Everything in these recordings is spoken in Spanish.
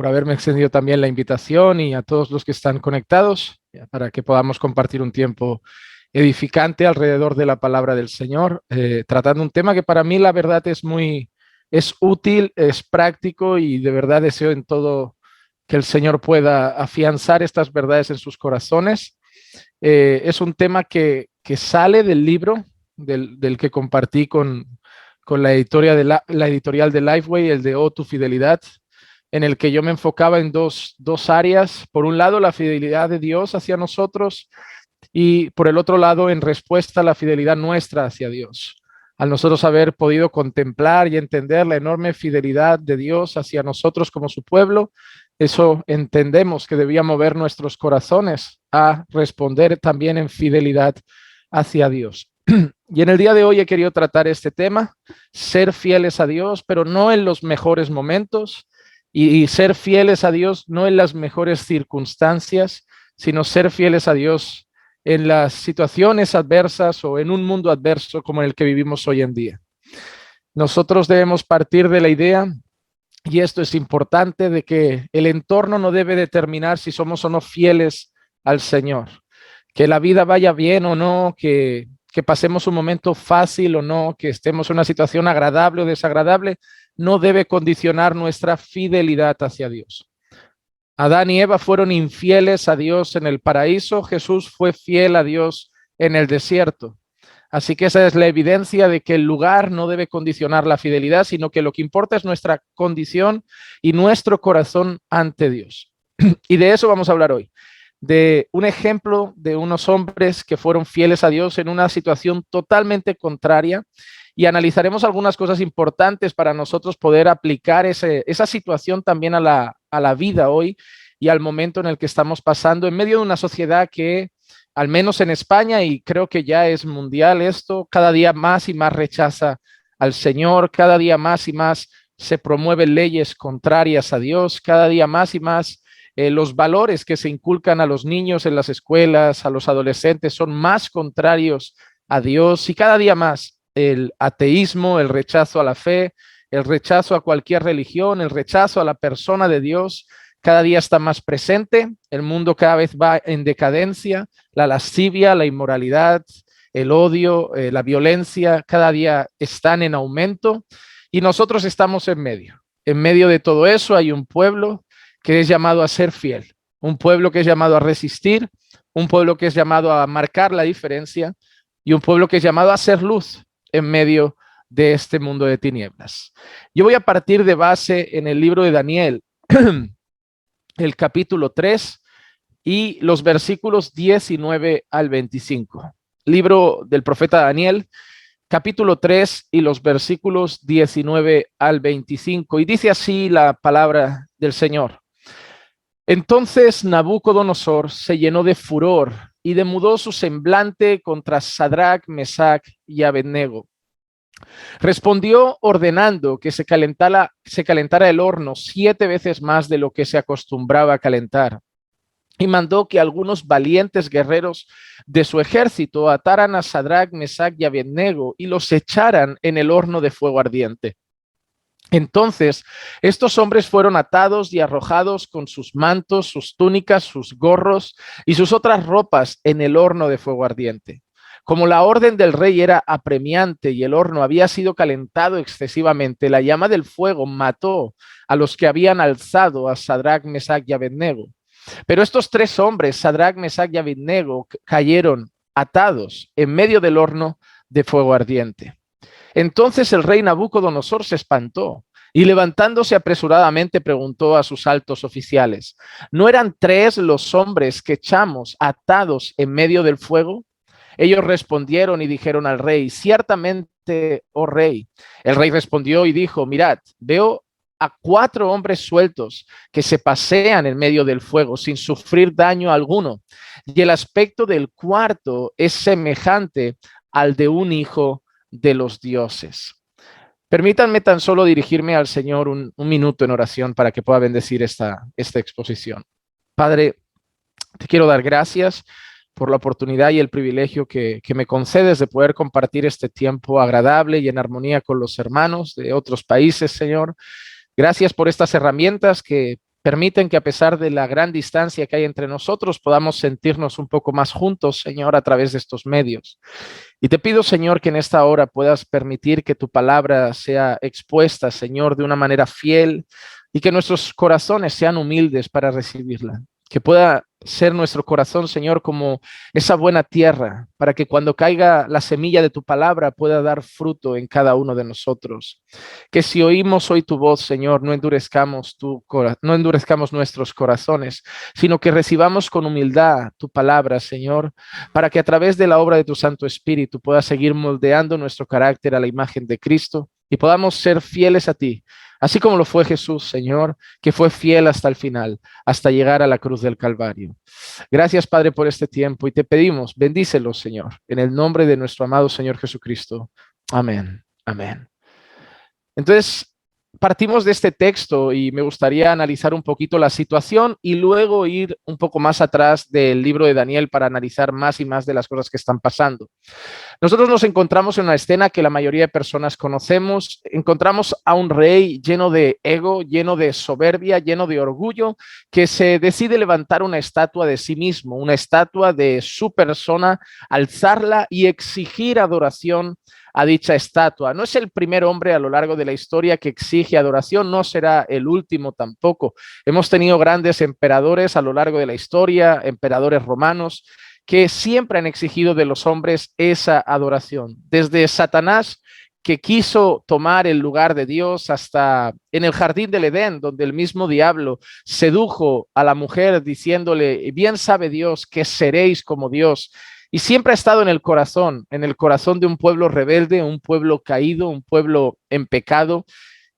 por haberme extendido también la invitación y a todos los que están conectados para que podamos compartir un tiempo edificante alrededor de la palabra del Señor, tratando un tema que para mí la verdad es útil, es práctico y de verdad deseo en todo que el Señor pueda afianzar estas verdades en sus corazones. Es un tema que sale del libro del que compartí con la editorial la editorial de Lifeway, el de Oh, tu fidelidad, en el que yo me enfocaba en dos áreas. Por un lado, la fidelidad de Dios hacia nosotros y por el otro lado, en respuesta a la fidelidad nuestra hacia Dios. Al nosotros haber podido contemplar y entender la enorme fidelidad de Dios hacia nosotros como su pueblo, eso entendemos que debía mover nuestros corazones a responder también en fidelidad hacia Dios. Y en el día de hoy he querido tratar este tema, ser fieles a Dios, pero no en los mejores momentos, y ser fieles a Dios no en las mejores circunstancias, sino ser fieles a Dios en las situaciones adversas o en un mundo adverso como el que vivimos hoy en día. Nosotros debemos partir de la idea, y esto es importante, de que el entorno no debe determinar si somos o no fieles al Señor. Que la vida vaya bien o no, que pasemos un momento fácil o no, que estemos en una situación agradable o desagradable, no debe condicionar nuestra fidelidad hacia Dios. Adán y Eva fueron infieles a Dios en el paraíso, Jesús fue fiel a Dios en el desierto. Así que esa es la evidencia de que el lugar no debe condicionar la fidelidad, sino que lo que importa es nuestra condición y nuestro corazón ante Dios. Y de eso vamos a hablar hoy, de un ejemplo de unos hombres que fueron fieles a Dios en una situación totalmente contraria, y analizaremos algunas cosas importantes para nosotros poder aplicar esa situación también a la vida hoy y al momento en el que estamos pasando en medio de una sociedad que, al menos en España, y creo que ya es mundial esto, cada día más y más rechaza al Señor, cada día más y más se promueven leyes contrarias a Dios, cada día más y más los valores que se inculcan a los niños en las escuelas, a los adolescentes, son más contrarios a Dios, y cada día más el ateísmo, el rechazo a la fe, el rechazo a cualquier religión, el rechazo a la persona de Dios, cada día está más presente. El mundo cada vez va en decadencia, la lascivia, la inmoralidad, el odio, la violencia, cada día están en aumento, y nosotros estamos en medio. En medio de todo eso hay un pueblo que es llamado a ser fiel, un pueblo que es llamado a resistir, un pueblo que es llamado a marcar la diferencia y un pueblo que es llamado a ser luz en medio de este mundo de tinieblas. Yo voy a partir de base en el libro de Daniel, el capítulo 3 y los versículos 19 al 25. Libro del profeta Daniel, capítulo 3 y los versículos 19 al 25. Y dice así la palabra del Señor. Entonces Nabucodonosor se llenó de furor y demudó su semblante contra Sadrach, Mesach y Abednego. Respondió ordenando que se calentara el horno 7 veces más de lo que se acostumbraba a calentar, y mandó que algunos valientes guerreros de su ejército ataran a Sadrach, Mesach y Abednego y los echaran en el horno de fuego ardiente. Entonces estos hombres fueron atados y arrojados con sus mantos, sus túnicas, sus gorros y sus otras ropas en el horno de fuego ardiente. Como la orden del rey era apremiante y el horno había sido calentado excesivamente, la llama del fuego mató a los que habían alzado a Sadrach, Mesach y Abednego. Pero estos 3 hombres, Sadrach, Mesach y Abednego, cayeron atados en medio del horno de fuego ardiente. Entonces el rey Nabucodonosor se espantó y, levantándose apresuradamente, preguntó a sus altos oficiales: ¿no eran 3 los hombres que echamos atados en medio del fuego? Ellos respondieron y dijeron al rey: ciertamente, oh rey. El rey respondió y dijo: mirad, veo a 4 hombres sueltos que se pasean en medio del fuego sin sufrir daño alguno, y el aspecto del cuarto es semejante al de un hijo de los dioses. Permítanme tan solo dirigirme al Señor un minuto en oración para que pueda bendecir esta exposición. Padre, te quiero dar gracias por la oportunidad y el privilegio que me concedes de poder compartir este tiempo agradable y en armonía con los hermanos de otros países, Señor. Gracias por estas herramientas que Permiten que a pesar de la gran distancia que hay entre nosotros, podamos sentirnos un poco más juntos, Señor, a través de estos medios. Y te pido, Señor, que en esta hora puedas permitir que tu palabra sea expuesta, Señor, de una manera fiel y que nuestros corazones sean humildes para recibirla. Que pueda ser nuestro corazón, Señor, como esa buena tierra, para que cuando caiga la semilla de tu palabra pueda dar fruto en cada uno de nosotros. Que si oímos hoy tu voz, Señor, no endurezcamos nuestros corazones, sino que recibamos con humildad tu palabra, Señor, para que a través de la obra de tu Santo Espíritu puedas seguir moldeando nuestro carácter a la imagen de Cristo y podamos ser fieles a ti, así como lo fue Jesús, Señor, que fue fiel hasta el final, hasta llegar a la cruz del Calvario. Gracias, Padre, por este tiempo y te pedimos, bendícelos, Señor, en el nombre de nuestro amado Señor Jesucristo. Amén. Amén. Entonces, partimos de este texto y me gustaría analizar un poquito la situación y luego ir un poco más atrás del libro de Daniel para analizar más y más de las cosas que están pasando. Nosotros nos encontramos en una escena que la mayoría de personas conocemos. Encontramos a un rey lleno de ego, lleno de soberbia, lleno de orgullo, que se decide levantar una estatua de sí mismo, una estatua de su persona, alzarla y exigir adoración a dicha estatua. No es el primer hombre a lo largo de la historia que exige adoración, no será el último tampoco. Hemos tenido grandes emperadores a lo largo de la historia, emperadores romanos, que siempre han exigido de los hombres esa adoración. Desde Satanás, que quiso tomar el lugar de Dios, hasta en el jardín del Edén, donde el mismo diablo sedujo a la mujer diciéndole, bien sabe Dios que seréis como Dios. Y siempre ha estado en el corazón de un pueblo rebelde, un pueblo caído, un pueblo en pecado,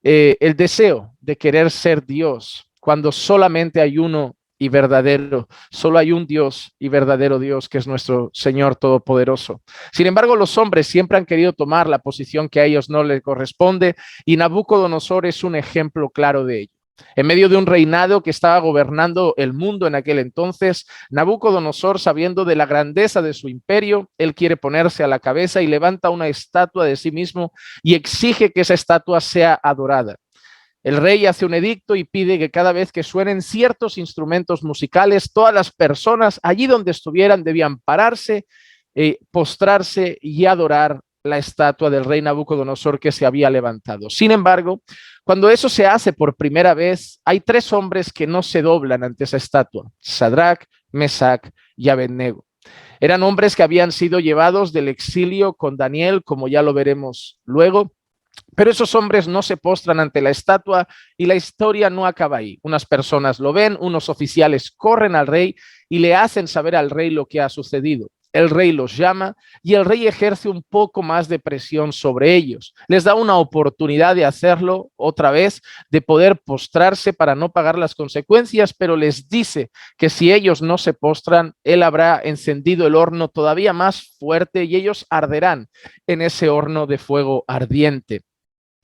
el deseo de querer ser Dios, cuando solamente hay uno y verdadero, solo hay un Dios y verdadero Dios, que es nuestro Señor Todopoderoso. Sin embargo, los hombres siempre han querido tomar la posición que a ellos no les corresponde y Nabucodonosor es un ejemplo claro de ello. En medio de un reinado que estaba gobernando el mundo en aquel entonces, Nabucodonosor, sabiendo de la grandeza de su imperio, él quiere ponerse a la cabeza y levanta una estatua de sí mismo y exige que esa estatua sea adorada. El rey hace un edicto y pide que cada vez que suenen ciertos instrumentos musicales, todas las personas allí donde estuvieran debían pararse, postrarse y adorar la estatua del rey Nabucodonosor que se había levantado. Sin embargo, cuando eso se hace por primera vez, hay tres hombres que no se doblan ante esa estatua: Sadrach, Mesach y Abednego. Eran hombres que habían sido llevados del exilio con Daniel, como ya lo veremos luego. Pero esos hombres no se postran ante la estatua y la historia no acaba ahí. Unas personas lo ven, unos oficiales corren al rey y le hacen saber al rey lo que ha sucedido. El rey los llama y el rey ejerce un poco más de presión sobre ellos. Les da una oportunidad de hacerlo otra vez, de poder postrarse para no pagar las consecuencias, pero les dice que si ellos no se postran, él habrá encendido el horno todavía más fuerte y ellos arderán en ese horno de fuego ardiente.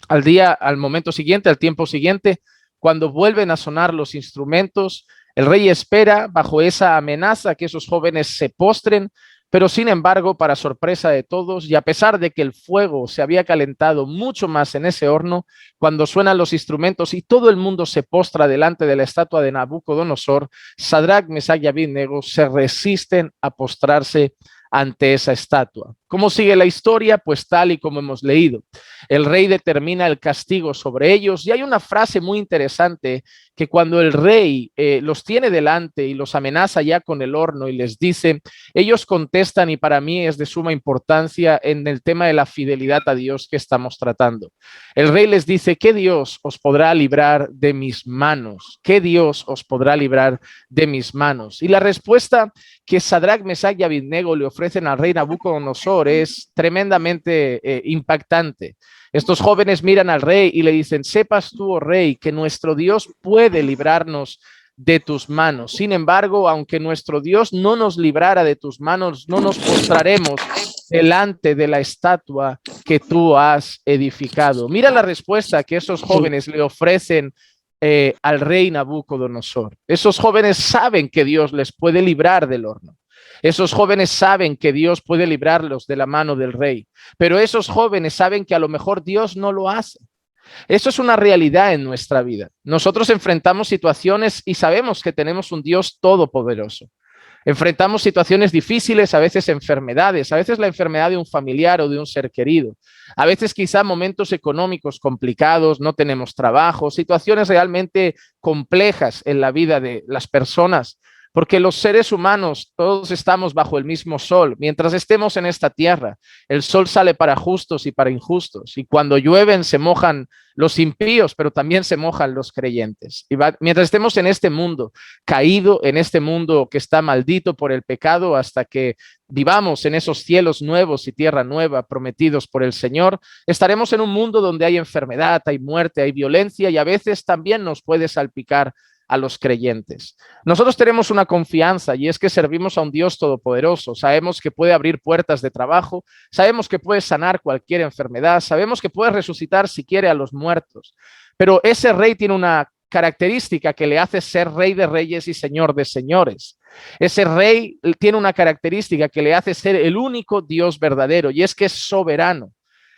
Al momento siguiente, al tiempo siguiente, cuando vuelven a sonar los instrumentos, el rey espera bajo esa amenaza que esos jóvenes se postren, pero sin embargo, para sorpresa de todos, y a pesar de que el fuego se había calentado mucho más en ese horno, cuando suenan los instrumentos y todo el mundo se postra delante de la estatua de Nabucodonosor, Sadrach, Mesach y Abednego se resisten a postrarse ante esa estatua. ¿Cómo sigue la historia? Pues tal y como hemos leído. El rey determina el castigo sobre ellos y hay una frase muy interesante que cuando el rey los tiene delante y los amenaza ya con el horno y les dice, ellos contestan, y para mí es de suma importancia en el tema de la fidelidad a Dios que estamos tratando. El rey les dice, ¿qué Dios os podrá librar de mis manos? ¿Qué Dios os podrá librar de mis manos? Y la respuesta que Sadrach, Mesach y Abednego le ofrecen al rey Nabucodonosor es tremendamente impactante. Estos jóvenes miran al rey y le dicen, sepas tú, oh rey, que nuestro Dios puede librarnos de tus manos. Sin embargo, aunque nuestro Dios no nos librara de tus manos, no nos postraremos delante de la estatua que tú has edificado. Mira la respuesta que esos jóvenes le ofrecen al rey Nabucodonosor. Esos jóvenes saben que Dios les puede librar del horno. Esos jóvenes saben que Dios puede librarlos de la mano del rey, pero esos jóvenes saben que a lo mejor Dios no lo hace. Eso es una realidad en nuestra vida. Nosotros enfrentamos situaciones y sabemos que tenemos un Dios todopoderoso. Enfrentamos situaciones difíciles, a veces enfermedades, a veces la enfermedad de un familiar o de un ser querido, a veces quizá momentos económicos complicados, no tenemos trabajo, situaciones realmente complejas en la vida de las personas, porque los seres humanos todos estamos bajo el mismo sol. Mientras estemos en esta tierra, el sol sale para justos y para injustos, y cuando llueven se mojan los impíos, pero también se mojan los creyentes. Mientras estemos en este mundo caído, en este mundo que está maldito por el pecado, hasta que vivamos en esos cielos nuevos y tierra nueva prometidos por el Señor, estaremos en un mundo donde hay enfermedad, hay muerte, hay violencia, y a veces también nos puede salpicar a los creyentes. Nosotros tenemos una confianza, y es que servimos a un Dios todopoderoso. Sabemos que puede abrir puertas de trabajo, sabemos que puede sanar cualquier enfermedad, sabemos que puede resucitar si quiere a los muertos, pero ese rey tiene una característica que le hace ser rey de reyes y señor de señores. Ese rey tiene una característica que le hace ser el único Dios verdadero, y es que es soberano.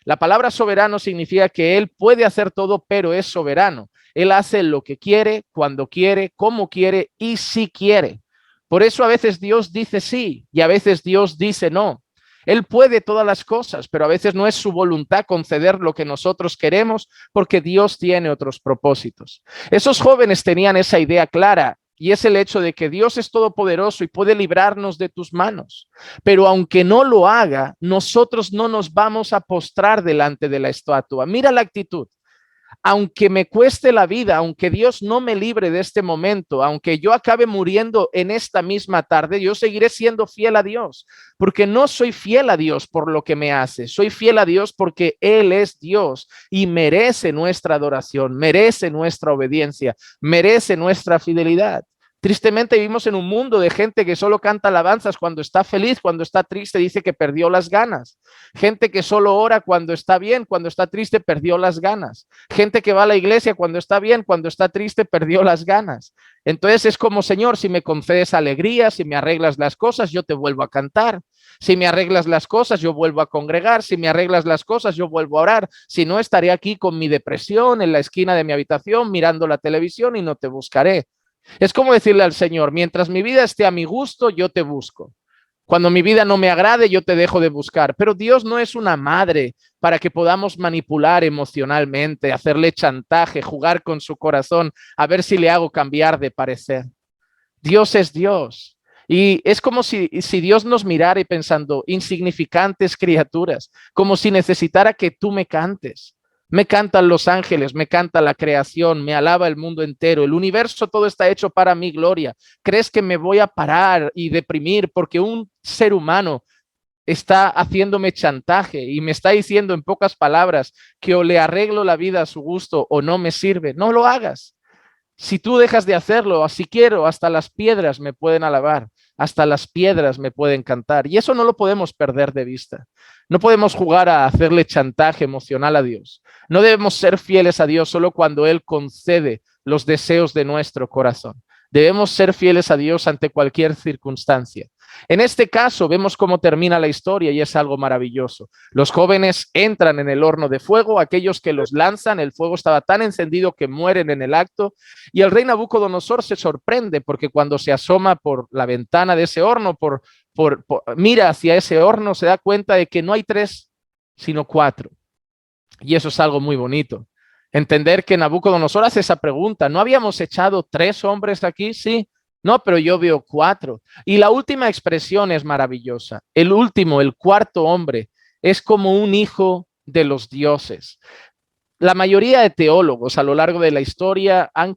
La palabra soberano significa que él puede hacer todo, pero es soberano. Él hace lo que quiere, cuando quiere, como quiere y si quiere. Por eso a veces Dios dice sí y a veces Dios dice no. Él puede todas las cosas, pero a veces no es su voluntad conceder lo que nosotros queremos, porque Dios tiene otros propósitos. Esos jóvenes tenían esa idea clara, y es el hecho de que Dios es todopoderoso y puede librarnos de tus manos. Pero aunque no lo haga, nosotros no nos vamos a postrar delante de la estatua. Mira la actitud. Aunque me cueste la vida, aunque Dios no me libre de este momento, aunque yo acabe muriendo en esta misma tarde, yo seguiré siendo fiel a Dios, porque no soy fiel a Dios por lo que me hace, soy fiel a Dios porque Él es Dios y merece nuestra adoración, merece nuestra obediencia, merece nuestra fidelidad. Tristemente vivimos en un mundo de gente que solo canta alabanzas cuando está feliz, cuando está triste dice que perdió las ganas. Gente que solo ora cuando está bien, cuando está triste perdió las ganas. Gente que va a la iglesia cuando está bien, cuando está triste perdió las ganas. Entonces es como, Señor, si me concedes alegría, si me arreglas las cosas, yo te vuelvo a cantar. Si me arreglas las cosas, yo vuelvo a congregar. Si me arreglas las cosas, yo vuelvo a orar. Si no, estaré aquí con mi depresión en la esquina de mi habitación mirando la televisión y no te buscaré. Es como decirle al Señor, mientras mi vida esté a mi gusto, yo te busco. Cuando mi vida no me agrade, yo te dejo de buscar. Pero Dios no es una madre para que podamos manipular emocionalmente, hacerle chantaje, jugar con su corazón, a ver si le hago cambiar de parecer. Dios es Dios. Y es como si Dios nos mirara y pensando, insignificantes criaturas, como si necesitara que tú me cantes. Me cantan los ángeles, me canta la creación, me alaba el mundo entero, el universo todo está hecho para mi gloria. ¿Crees que me voy a parar y deprimir porque un ser humano está haciéndome chantaje y me está diciendo en pocas palabras que o le arreglo la vida a su gusto o no me sirve? No lo hagas. Si tú dejas de hacerlo, así quiero, hasta las piedras me pueden alabar, hasta las piedras me pueden cantar. Y eso no lo podemos perder de vista. No podemos jugar a hacerle chantaje emocional a Dios. No debemos ser fieles a Dios solo cuando Él concede los deseos de nuestro corazón. Debemos ser fieles a Dios ante cualquier circunstancia. En este caso vemos cómo termina la historia y es algo maravilloso. Los jóvenes entran en el horno de fuego, aquellos que los lanzan, el fuego estaba tan encendido que mueren en el acto, y el rey Nabucodonosor se sorprende porque cuando se asoma por la ventana de ese horno, mira hacia ese horno, se da cuenta de que no hay 3, sino 4. Y eso es algo muy bonito. Entender que Nabucodonosor hace esa pregunta, ¿no habíamos echado 3 hombres aquí? Sí. No, pero yo veo 4. Y la última expresión es maravillosa. El último, el cuarto hombre, es como un hijo de los dioses. La mayoría de teólogos a lo largo de la historia han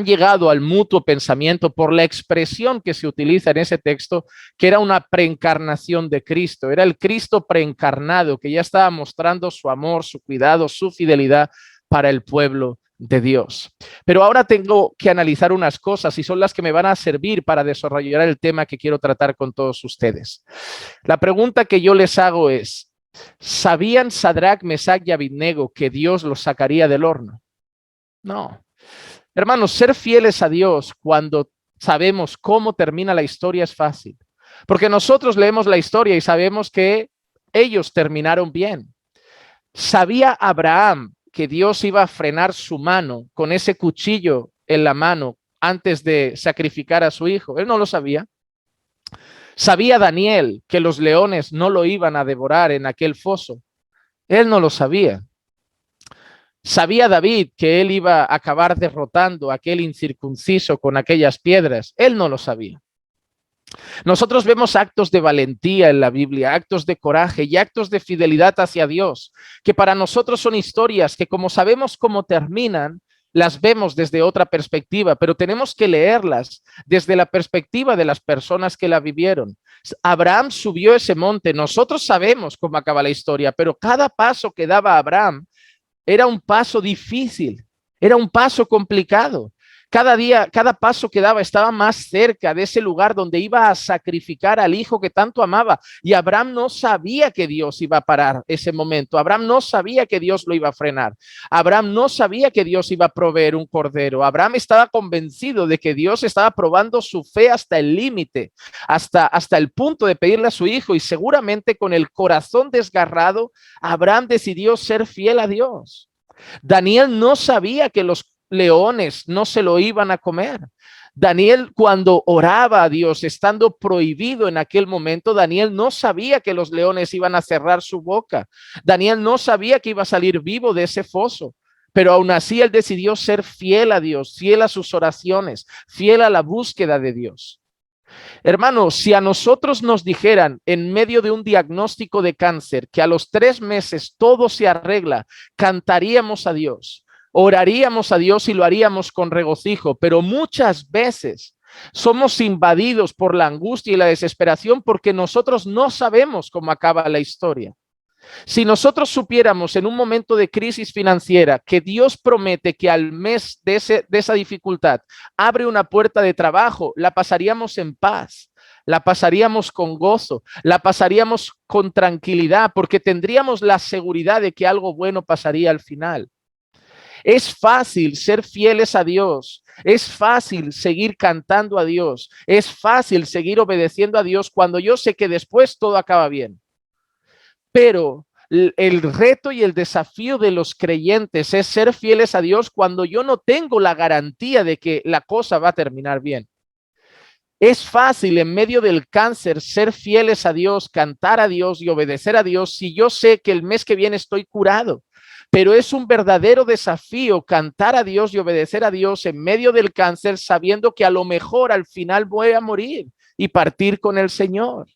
llegado al mutuo pensamiento por la expresión que se utiliza en ese texto, que era una preencarnación de Cristo. Era el Cristo preencarnado que ya estaba mostrando su amor, su cuidado, su fidelidad para el pueblo de Dios. Pero ahora tengo que analizar unas cosas y son las que me van a servir para desarrollar el tema que quiero tratar con todos ustedes. La pregunta que yo les hago es, ¿sabían Sadrach, Mesach y Abednego que Dios los sacaría del horno? No. Hermanos, ser fieles a Dios cuando sabemos cómo termina la historia es fácil, porque nosotros leemos la historia y sabemos que ellos terminaron bien. ¿Sabía Abraham que Dios iba a frenar su mano con ese cuchillo en la mano antes de sacrificar a su hijo? Él no lo sabía. ¿Sabía Daniel que los leones no lo iban a devorar en aquel foso? Él no lo sabía. ¿Sabía David que él iba a acabar derrotando a aquel incircunciso con aquellas piedras? Él no lo sabía. Nosotros vemos actos de valentía en la Biblia, actos de coraje y actos de fidelidad hacia Dios, que para nosotros son historias que, como sabemos cómo terminan, las vemos desde otra perspectiva, pero tenemos que leerlas desde la perspectiva de las personas que la vivieron. Abraham subió ese monte, nosotros sabemos cómo acaba la historia, pero cada paso que daba Abraham era un paso difícil, era un paso complicado. Cada día, cada paso que daba estaba más cerca de ese lugar donde iba a sacrificar al hijo que tanto amaba. Y Abraham no sabía que Dios iba a parar ese momento. Abraham no sabía que Dios lo iba a frenar. Abraham no sabía que Dios iba a proveer un cordero. Abraham estaba convencido de que Dios estaba probando su fe hasta el límite, hasta el punto de pedirle a su hijo. Y seguramente con el corazón desgarrado, Abraham decidió ser fiel a Dios. Daniel no sabía que los leones no se lo iban a comer. Daniel, cuando oraba a Dios, estando prohibido en aquel momento, Daniel no sabía que los leones iban a cerrar su boca. Daniel no sabía que iba a salir vivo de ese foso. Pero aún así él decidió ser fiel a Dios, fiel a sus oraciones, fiel a la búsqueda de Dios. Hermanos, si a nosotros nos dijeran en medio de un diagnóstico de cáncer que a los 3 meses todo se arregla, cantaríamos a Dios, oraríamos a Dios y lo haríamos con regocijo, pero muchas veces somos invadidos por la angustia y la desesperación porque nosotros no sabemos cómo acaba la historia. Si nosotros supiéramos en un momento de crisis financiera que Dios promete que al mes de esa dificultad abre una puerta de trabajo, la pasaríamos en paz, la pasaríamos con gozo, la pasaríamos con tranquilidad, porque tendríamos la seguridad de que algo bueno pasaría al final. Es fácil ser fieles a Dios, es fácil seguir cantando a Dios, es fácil seguir obedeciendo a Dios cuando yo sé que después todo acaba bien. Pero el reto y el desafío de los creyentes es ser fieles a Dios cuando yo no tengo la garantía de que la cosa va a terminar bien. Es fácil en medio del cáncer ser fieles a Dios, cantar a Dios y obedecer a Dios si yo sé que el mes que viene estoy curado. Pero es un verdadero desafío cantar a Dios y obedecer a Dios en medio del cáncer sabiendo que a lo mejor al final voy a morir y partir con el Señor.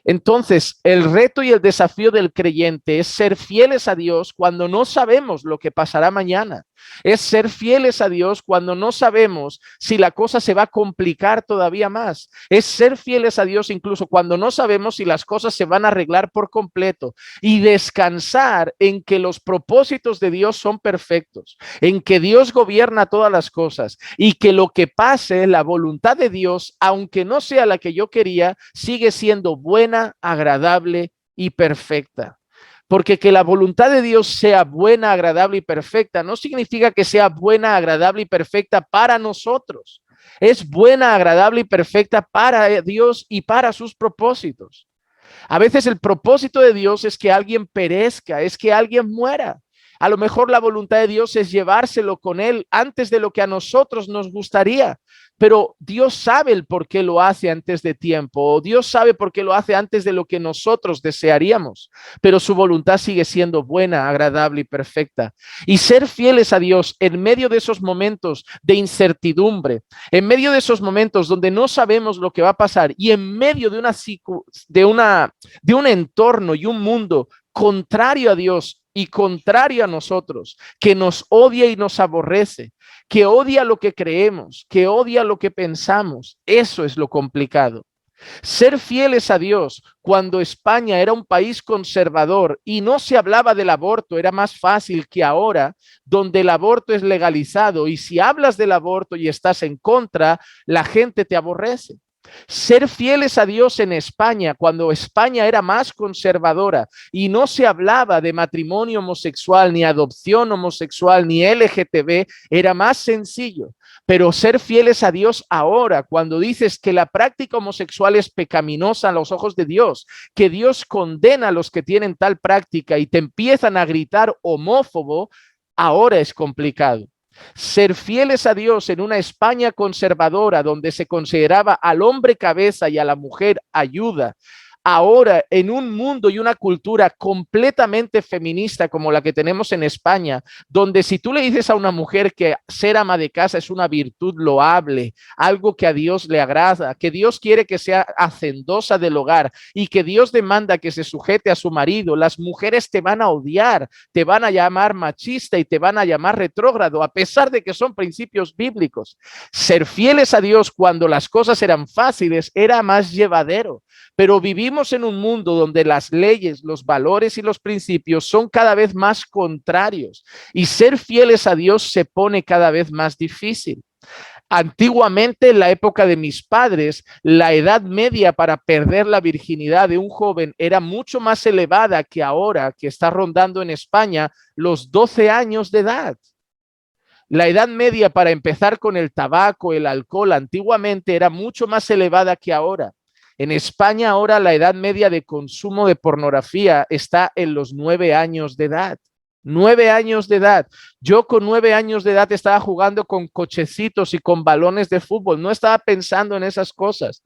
Entonces, el reto y el desafío del creyente es ser fieles a Dios cuando no sabemos lo que pasará mañana. Es ser fieles a Dios cuando no sabemos si la cosa se va a complicar todavía más. Es ser fieles a Dios incluso cuando no sabemos si las cosas se van a arreglar por completo. Y descansar en que los propósitos de Dios son perfectos, en que Dios gobierna todas las cosas y que lo que pase, la voluntad de Dios, aunque no sea la que yo quería, sigue siendo buena, agradable y perfecta. Porque que la voluntad de Dios sea buena, agradable y perfecta no significa que sea buena, agradable y perfecta para nosotros. Es buena, agradable y perfecta para Dios y para sus propósitos. A veces el propósito de Dios es que alguien perezca, es que alguien muera. A lo mejor la voluntad de Dios es llevárselo con él antes de lo que a nosotros nos gustaría, pero Dios sabe el por qué lo hace antes de tiempo, o Dios sabe por qué lo hace antes de lo que nosotros desearíamos, pero su voluntad sigue siendo buena, agradable y perfecta. Y ser fieles a Dios en medio de esos momentos de incertidumbre, en medio de esos momentos donde no sabemos lo que va a pasar y en medio de un entorno y un mundo contrario a Dios y contrario a nosotros, que nos odia y nos aborrece, que odia lo que creemos, que odia lo que pensamos. Eso es lo complicado. Ser fieles a Dios cuando España era un país conservador y no se hablaba del aborto, era más fácil que ahora, donde el aborto es legalizado y si hablas del aborto y estás en contra, la gente te aborrece. Ser fieles a Dios en España, cuando España era más conservadora y no se hablaba de matrimonio homosexual, ni adopción homosexual, ni LGTB, era más sencillo. Pero ser fieles a Dios ahora, cuando dices que la práctica homosexual es pecaminosa a los ojos de Dios, que Dios condena a los que tienen tal práctica y te empiezan a gritar homófobo, ahora es complicado. Ser fieles a Dios en una España conservadora donde se consideraba al hombre cabeza y a la mujer ayuda, ahora en un mundo y una cultura completamente feminista como la que tenemos en España, donde si tú le dices a una mujer que ser ama de casa es una virtud loable, algo que a Dios le agrada, que Dios quiere que sea hacendosa del hogar y que Dios demanda que se sujete a su marido, las mujeres te van a odiar, te van a llamar machista y te van a llamar retrógrado, a pesar de que son principios bíblicos. Ser fieles a Dios cuando las cosas eran fáciles era más llevadero. Pero vivimos en un mundo donde las leyes, los valores y los principios son cada vez más contrarios y ser fieles a Dios se pone cada vez más difícil. Antiguamente, en la época de mis padres, la edad media para perder la virginidad de un joven era mucho más elevada que ahora, que está rondando en España los 12 años de edad. La edad media para empezar con el tabaco, el alcohol, antiguamente era mucho más elevada que ahora. En España ahora la edad media de consumo de pornografía está en los 9 años de edad. 9 años de edad. Yo con 9 años de edad estaba jugando con cochecitos y con balones de fútbol. No estaba pensando en esas cosas.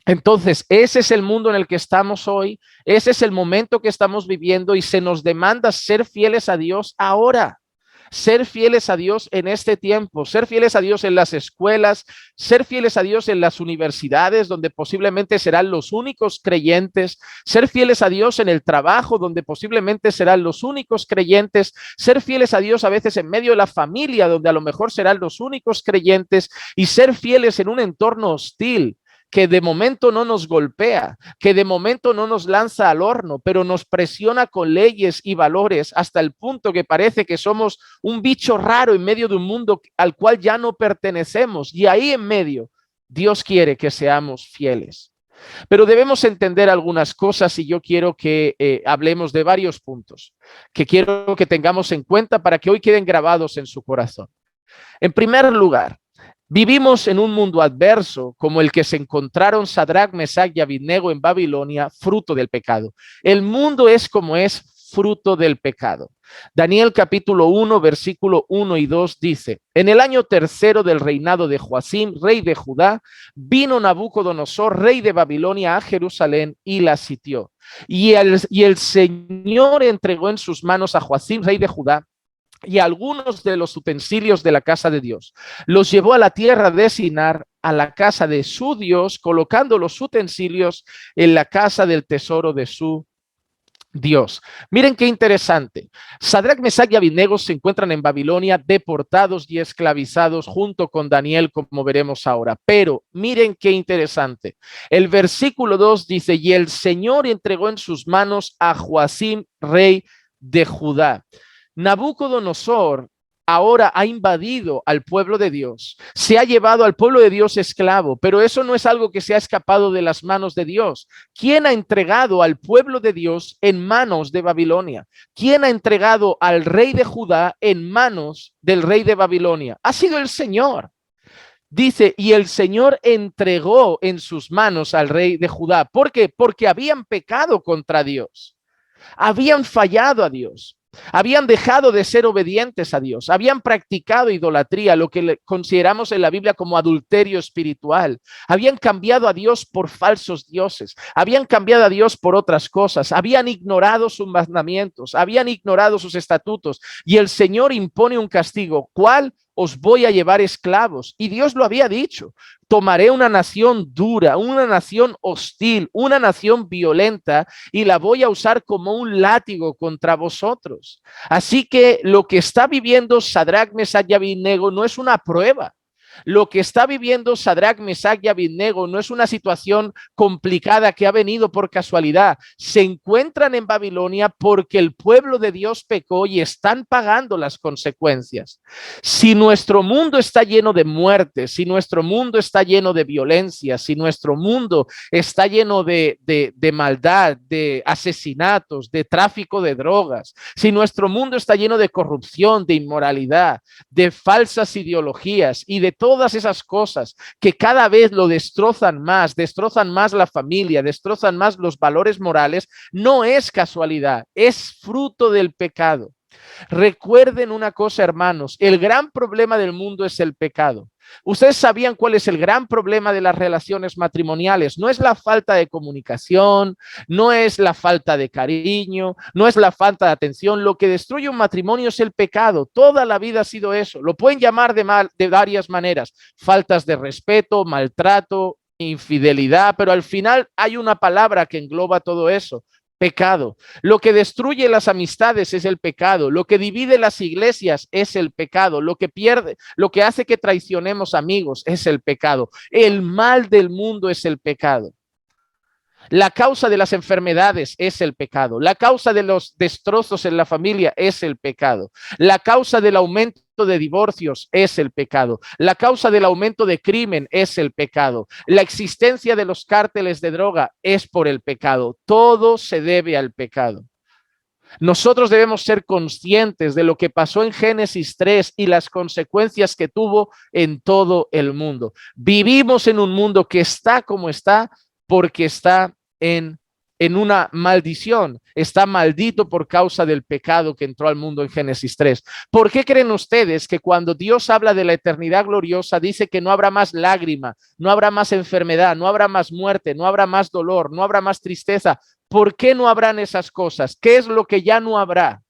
Entonces, ese es el mundo en el que estamos hoy. Ese es el momento que estamos viviendo y se nos demanda ser fieles a Dios ahora. Ser fieles a Dios en este tiempo, ser fieles a Dios en las escuelas, ser fieles a Dios en las universidades, donde posiblemente serán los únicos creyentes, ser fieles a Dios en el trabajo, donde posiblemente serán los únicos creyentes, ser fieles a Dios a veces en medio de la familia, donde a lo mejor serán los únicos creyentes, y ser fieles en un entorno hostil, que de momento no nos golpea, que de momento no nos lanza al horno, pero nos presiona con leyes y valores hasta el punto que parece que somos un bicho raro en medio de un mundo al cual ya no pertenecemos. Y ahí en medio, Dios quiere que seamos fieles. Pero debemos entender algunas cosas y yo quiero que hablemos de varios puntos que quiero que tengamos en cuenta para que hoy queden grabados en su corazón. En primer lugar, vivimos en un mundo adverso como el que se encontraron Sadrach, Mesach y Abednego en Babilonia, fruto del pecado. El mundo es como es, fruto del pecado. Daniel capítulo 1, versículo 1 y 2 dice: en el año tercero del reinado de Joacim, rey de Judá, vino Nabucodonosor, rey de Babilonia, a Jerusalén y la sitió. Y el Señor entregó en sus manos a Joacim, rey de Judá, y algunos de los utensilios de la casa de Dios. Los llevó a la tierra de Sinar, a la casa de su Dios, colocando los utensilios en la casa del tesoro de su Dios. Miren qué interesante. Sadrach, Mesach y Abednego se encuentran en Babilonia, deportados y esclavizados junto con Daniel, como veremos ahora. Pero miren qué interesante. El versículo 2 dice: y el Señor entregó en sus manos a Joacim, rey de Judá. Nabucodonosor ahora ha invadido al pueblo de Dios, se ha llevado al pueblo de Dios esclavo, pero eso no es algo que se ha escapado de las manos de Dios. ¿Quién ha entregado al pueblo de Dios en manos de Babilonia? ¿Quién ha entregado al rey de Judá en manos del rey de Babilonia? Ha sido el Señor. Dice: y el Señor entregó en sus manos al rey de Judá. ¿Por qué? Porque habían pecado contra Dios, habían fallado a Dios. Habían dejado de ser obedientes a Dios, habían practicado idolatría, lo que consideramos en la Biblia como adulterio espiritual, habían cambiado a Dios por falsos dioses, habían cambiado a Dios por otras cosas, habían ignorado sus mandamientos, habían ignorado sus estatutos, y el Señor impone un castigo. ¿Cuál? Os voy a llevar esclavos. Y Dios lo había dicho: tomaré una nación dura, una nación hostil, una nación violenta, y la voy a usar como un látigo contra vosotros. Así que lo que está viviendo Sadrach, Mesach y Abednego no es una prueba. Lo que está viviendo Sadrach, Mesach y Abednego no es una situación complicada que ha venido por casualidad. Se encuentran en Babilonia porque el pueblo de Dios pecó y están pagando las consecuencias. Si nuestro mundo está lleno de muerte, si nuestro mundo está lleno de violencia, si nuestro mundo está lleno de maldad, de asesinatos, de tráfico de drogas, si nuestro mundo está lleno de corrupción, de inmoralidad, de falsas ideologías y de todas esas cosas que cada vez lo destrozan más la familia, destrozan más los valores morales, no es casualidad, es fruto del pecado. Recuerden una cosa, hermanos, el gran problema del mundo es el pecado. ¿Ustedes sabían cuál es el gran problema de las relaciones matrimoniales? No es la falta de comunicación, no es la falta de cariño, no es la falta de atención. Lo que destruye un matrimonio es el pecado. Toda la vida ha sido eso. Lo pueden llamar de varias maneras. Faltas de respeto, maltrato, infidelidad, pero al final hay una palabra que engloba todo eso: pecado. Lo que destruye las amistades es el pecado. Lo que divide las iglesias es el pecado. Lo que hace que traicionemos amigos es el pecado. El mal del mundo es el pecado. La causa de las enfermedades es el pecado. La causa de los destrozos en la familia es el pecado. La causa del aumento de divorcios es el pecado. La causa del aumento de crimen es el pecado. La existencia de los cárteles de droga es por el pecado. Todo se debe al pecado. Nosotros debemos ser conscientes de lo que pasó en Génesis 3 y las consecuencias que tuvo en todo el mundo. Vivimos en un mundo que está como está porque está en una maldición, está maldito por causa del pecado que entró al mundo en Génesis 3. ¿Por qué creen ustedes que cuando Dios habla de la eternidad gloriosa dice que no habrá más lágrima, no habrá más enfermedad, no habrá más muerte, no habrá más dolor, no habrá más tristeza? ¿Por qué no habrán esas cosas? ¿Qué es lo que ya no habrá?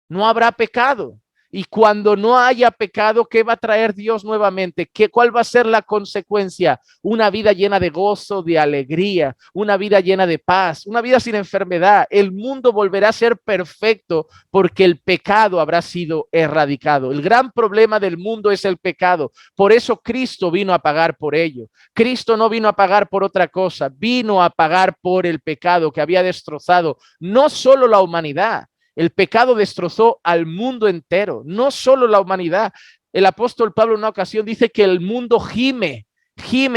No habrá pecado. Y cuando no haya pecado, ¿qué va a traer Dios nuevamente? ¿Cuál va a ser la consecuencia? Una vida llena de gozo, de alegría, una vida llena de paz, una vida sin enfermedad. El mundo volverá a ser perfecto porque el pecado habrá sido erradicado. El gran problema del mundo es el pecado. Por eso Cristo vino a pagar por ello. Cristo no vino a pagar por otra cosa, vino a pagar por el pecado que había destrozado no solo la humanidad. El pecado destrozó al mundo entero, no solo la humanidad. El apóstol Pablo en una ocasión dice que el mundo gime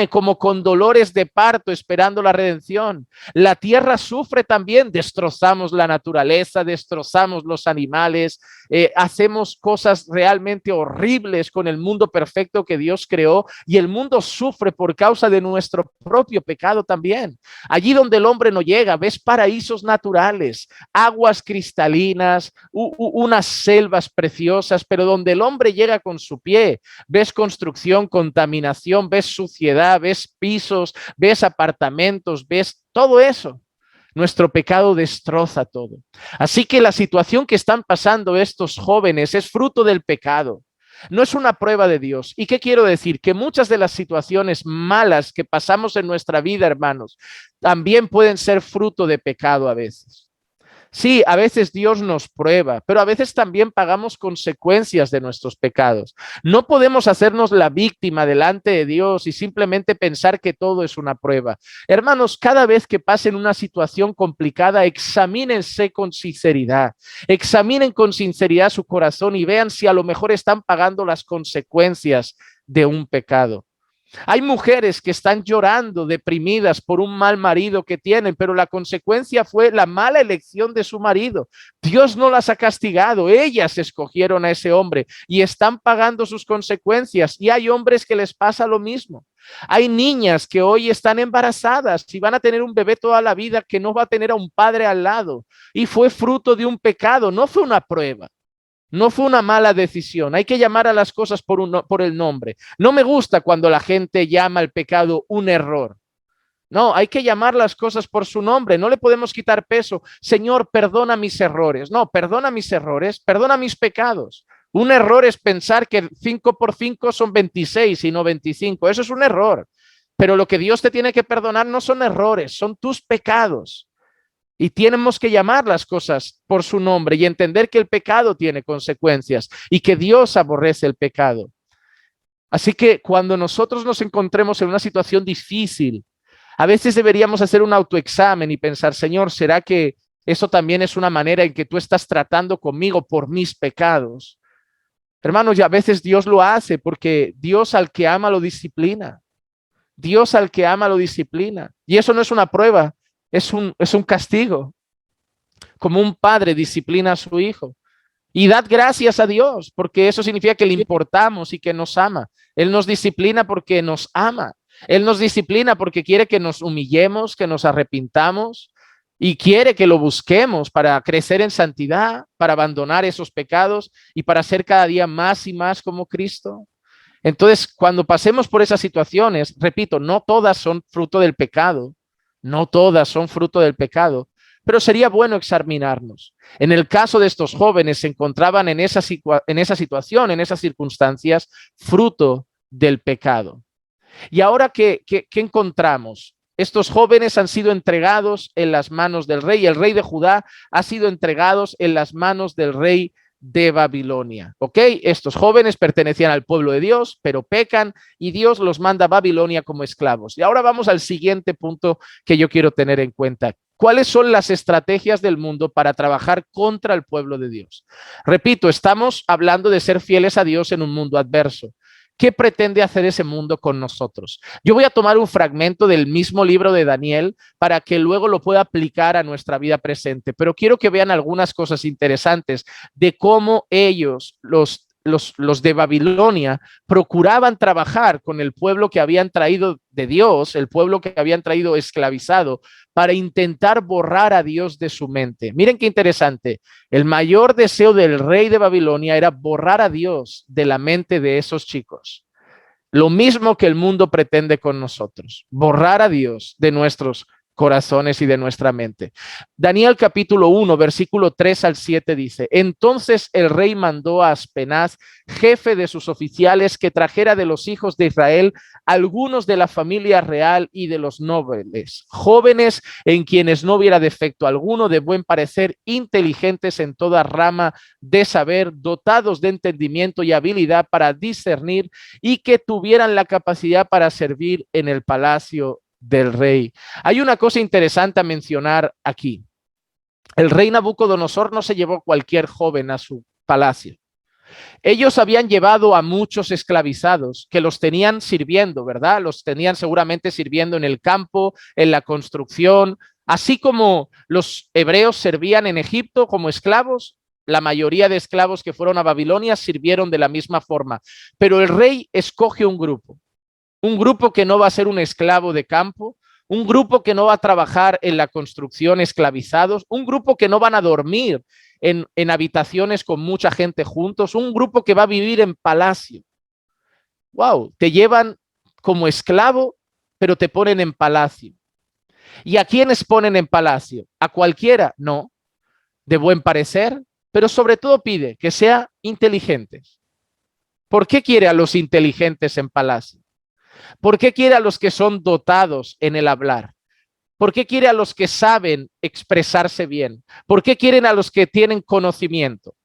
como con dolores de parto esperando la redención. La tierra sufre también, destrozamos la naturaleza, destrozamos los animales, hacemos cosas realmente horribles con el mundo perfecto que Dios creó y el mundo sufre por causa de nuestro propio pecado también. Allí donde el hombre no llega, ves paraísos naturales, aguas cristalinas, unas selvas preciosas, pero donde el hombre llega con su pie, ves construcción, contaminación, ves suciedad, ves pisos, ves apartamentos, ves todo eso. Nuestro pecado destroza todo. Así que la situación que están pasando estos jóvenes es fruto del pecado. No es una prueba de Dios. ¿Y qué quiero decir? Que muchas de las situaciones malas que pasamos en nuestra vida, hermanos, también pueden ser fruto de pecado a veces. Sí, a veces Dios nos prueba, pero a veces también pagamos consecuencias de nuestros pecados. No podemos hacernos la víctima delante de Dios y simplemente pensar que todo es una prueba. Hermanos, cada vez que pasen una situación complicada, examínense con sinceridad. Examinen con sinceridad su corazón y vean si a lo mejor están pagando las consecuencias de un pecado. Hay mujeres que están llorando, deprimidas por un mal marido que tienen, pero la consecuencia fue la mala elección de su marido. Dios no las ha castigado, ellas escogieron a ese hombre y están pagando sus consecuencias. Y hay hombres que les pasa lo mismo. Hay niñas que hoy están embarazadas y van a tener un bebé toda la vida que no va a tener a un padre al lado. Y fue fruto de un pecado, no fue una prueba. No fue una mala decisión. Hay que llamar a las cosas por el nombre. No me gusta cuando la gente llama al pecado un error. No, hay que llamar las cosas por su nombre. No le podemos quitar peso. Señor, perdona mis errores. No, perdona mis errores, perdona mis pecados. Un error es pensar que 5 por 5 son 26 y no 25. Eso es un error. Pero lo que Dios te tiene que perdonar no son errores, son tus pecados. Y tenemos que llamar las cosas por su nombre y entender que el pecado tiene consecuencias y que Dios aborrece el pecado. Así que cuando nosotros nos encontremos en una situación difícil, a veces deberíamos hacer un autoexamen y pensar, Señor, ¿será que eso también es una manera en que tú estás tratando conmigo por mis pecados? Hermanos, y a veces Dios lo hace porque Dios al que ama lo disciplina. Dios al que ama lo disciplina. Y eso no es una prueba, es un castigo. Como un padre disciplina a su hijo. Y dad gracias a Dios, porque eso significa que le importamos y que nos ama. Él nos disciplina porque nos ama. Él nos disciplina porque quiere que nos humillemos, que nos arrepintamos y quiere que lo busquemos para crecer en santidad, para abandonar esos pecados y para ser cada día más y más como Cristo. Entonces, cuando pasemos por esas situaciones, repito, no todas son fruto del pecado, no todas son fruto del pecado, pero sería bueno examinarnos. En el caso de estos jóvenes, se encontraban en esa situación, en esas circunstancias, fruto del pecado. Y ahora, ¿qué encontramos? Estos jóvenes han sido entregados en las manos del rey. El rey de Judá ha sido entregados en las manos del rey de Babilonia. ¿Ok? Estos jóvenes pertenecían al pueblo de Dios, pero pecan y Dios los manda a Babilonia como esclavos. Y ahora vamos al siguiente punto que yo quiero tener en cuenta. ¿Cuáles son las estrategias del mundo para trabajar contra el pueblo de Dios? Repito, estamos hablando de ser fieles a Dios en un mundo adverso. ¿Qué pretende hacer ese mundo con nosotros? Yo voy a tomar un fragmento del mismo libro de Daniel para que luego lo pueda aplicar a nuestra vida presente, pero quiero que vean algunas cosas interesantes de cómo ellos, los de Babilonia, procuraban trabajar con el pueblo que habían traído de Dios, el pueblo que habían traído esclavizado, para intentar borrar a Dios de su mente. Miren qué interesante. El mayor deseo del rey de Babilonia era borrar a Dios de la mente de esos chicos. Lo mismo que el mundo pretende con nosotros, borrar a Dios de nuestros corazones y de nuestra mente. Daniel capítulo 1, versículo 3 al 7 dice, entonces el rey mandó a Aspenaz, jefe de sus oficiales, que trajera de los hijos de Israel algunos de la familia real y de los nobles, jóvenes en quienes no hubiera defecto alguno, de buen parecer, inteligentes en toda rama de saber, dotados de entendimiento y habilidad para discernir y que tuvieran la capacidad para servir en el palacio del rey. Hay una cosa interesante a mencionar aquí. El rey Nabucodonosor no se llevó cualquier joven a su palacio. Ellos habían llevado a muchos esclavizados que los tenían sirviendo, ¿verdad? Los tenían seguramente sirviendo en el campo, en la construcción, así como los hebreos servían en Egipto como esclavos. La mayoría de esclavos que fueron a Babilonia sirvieron de la misma forma, pero el rey escoge un grupo que no va a ser un esclavo de campo, un grupo que no va a trabajar en la construcción esclavizados, un grupo que no van a dormir en habitaciones con mucha gente juntos, un grupo que va a vivir en palacio. Wow, te llevan como esclavo, pero te ponen en palacio. ¿Y a quiénes ponen en palacio? ¿A cualquiera? No, de buen parecer, pero sobre todo pide que sea inteligentes. ¿Por qué quiere a los inteligentes en palacio? ¿Por qué quiere a los que son dotados en el hablar? ¿Por qué quiere a los que saben expresarse bien? ¿Por qué quieren a los que tienen conocimiento?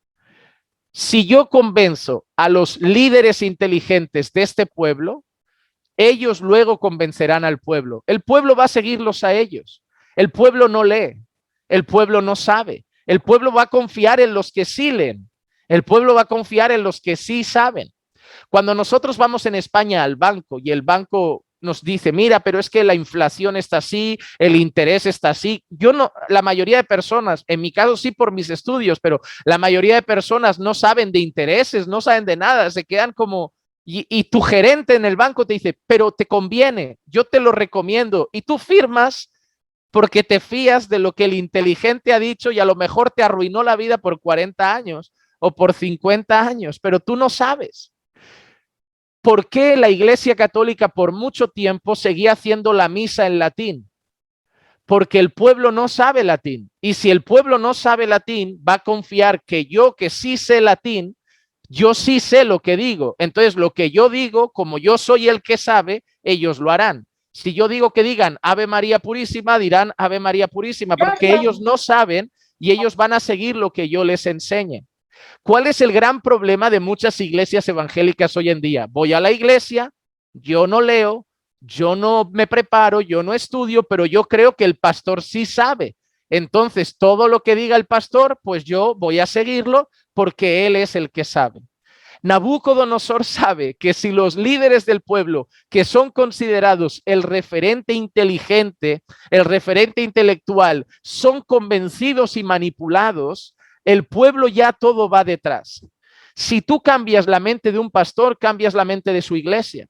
Si yo convenzo a los líderes inteligentes de este pueblo, ellos luego convencerán al pueblo. El pueblo va a seguirlos a ellos. El pueblo no lee, el pueblo no sabe. El pueblo va a confiar en los que sí leen. El pueblo va a confiar en los que sí saben. Cuando nosotros vamos en España al banco y el banco nos dice, mira, pero es que la inflación está así, el interés está así. Yo no, la mayoría de personas, en mi caso sí por mis estudios, pero la mayoría de personas no saben de intereses, no saben de nada, se quedan como, y tu gerente en el banco te dice, pero te conviene, yo te lo recomiendo, y tú firmas porque te fías de lo que el inteligente ha dicho y a lo mejor te arruinó la vida por 40 años o por 50 años, pero tú no sabes. ¿Por qué la Iglesia Católica por mucho tiempo seguía haciendo la misa en latín? Porque el pueblo no sabe latín. Y si el pueblo no sabe latín, va a confiar que yo, que sí sé latín, yo sí sé lo que digo. Entonces, lo que yo digo, como yo soy el que sabe, ellos lo harán. Si yo digo que digan Ave María Purísima, dirán Ave María Purísima, porque ellos no saben y ellos van a seguir lo que yo les enseñe. ¿Cuál es el gran problema de muchas iglesias evangélicas hoy en día? Voy a la iglesia, yo no leo, yo no me preparo, yo no estudio, pero yo creo que el pastor sí sabe. Entonces, todo lo que diga el pastor, pues yo voy a seguirlo porque él es el que sabe. Nabucodonosor sabe que si los líderes del pueblo, que son considerados el referente inteligente, el referente intelectual, son convencidos y manipulados, el pueblo ya todo va detrás. Si tú cambias la mente de un pastor, cambias la mente de su iglesia.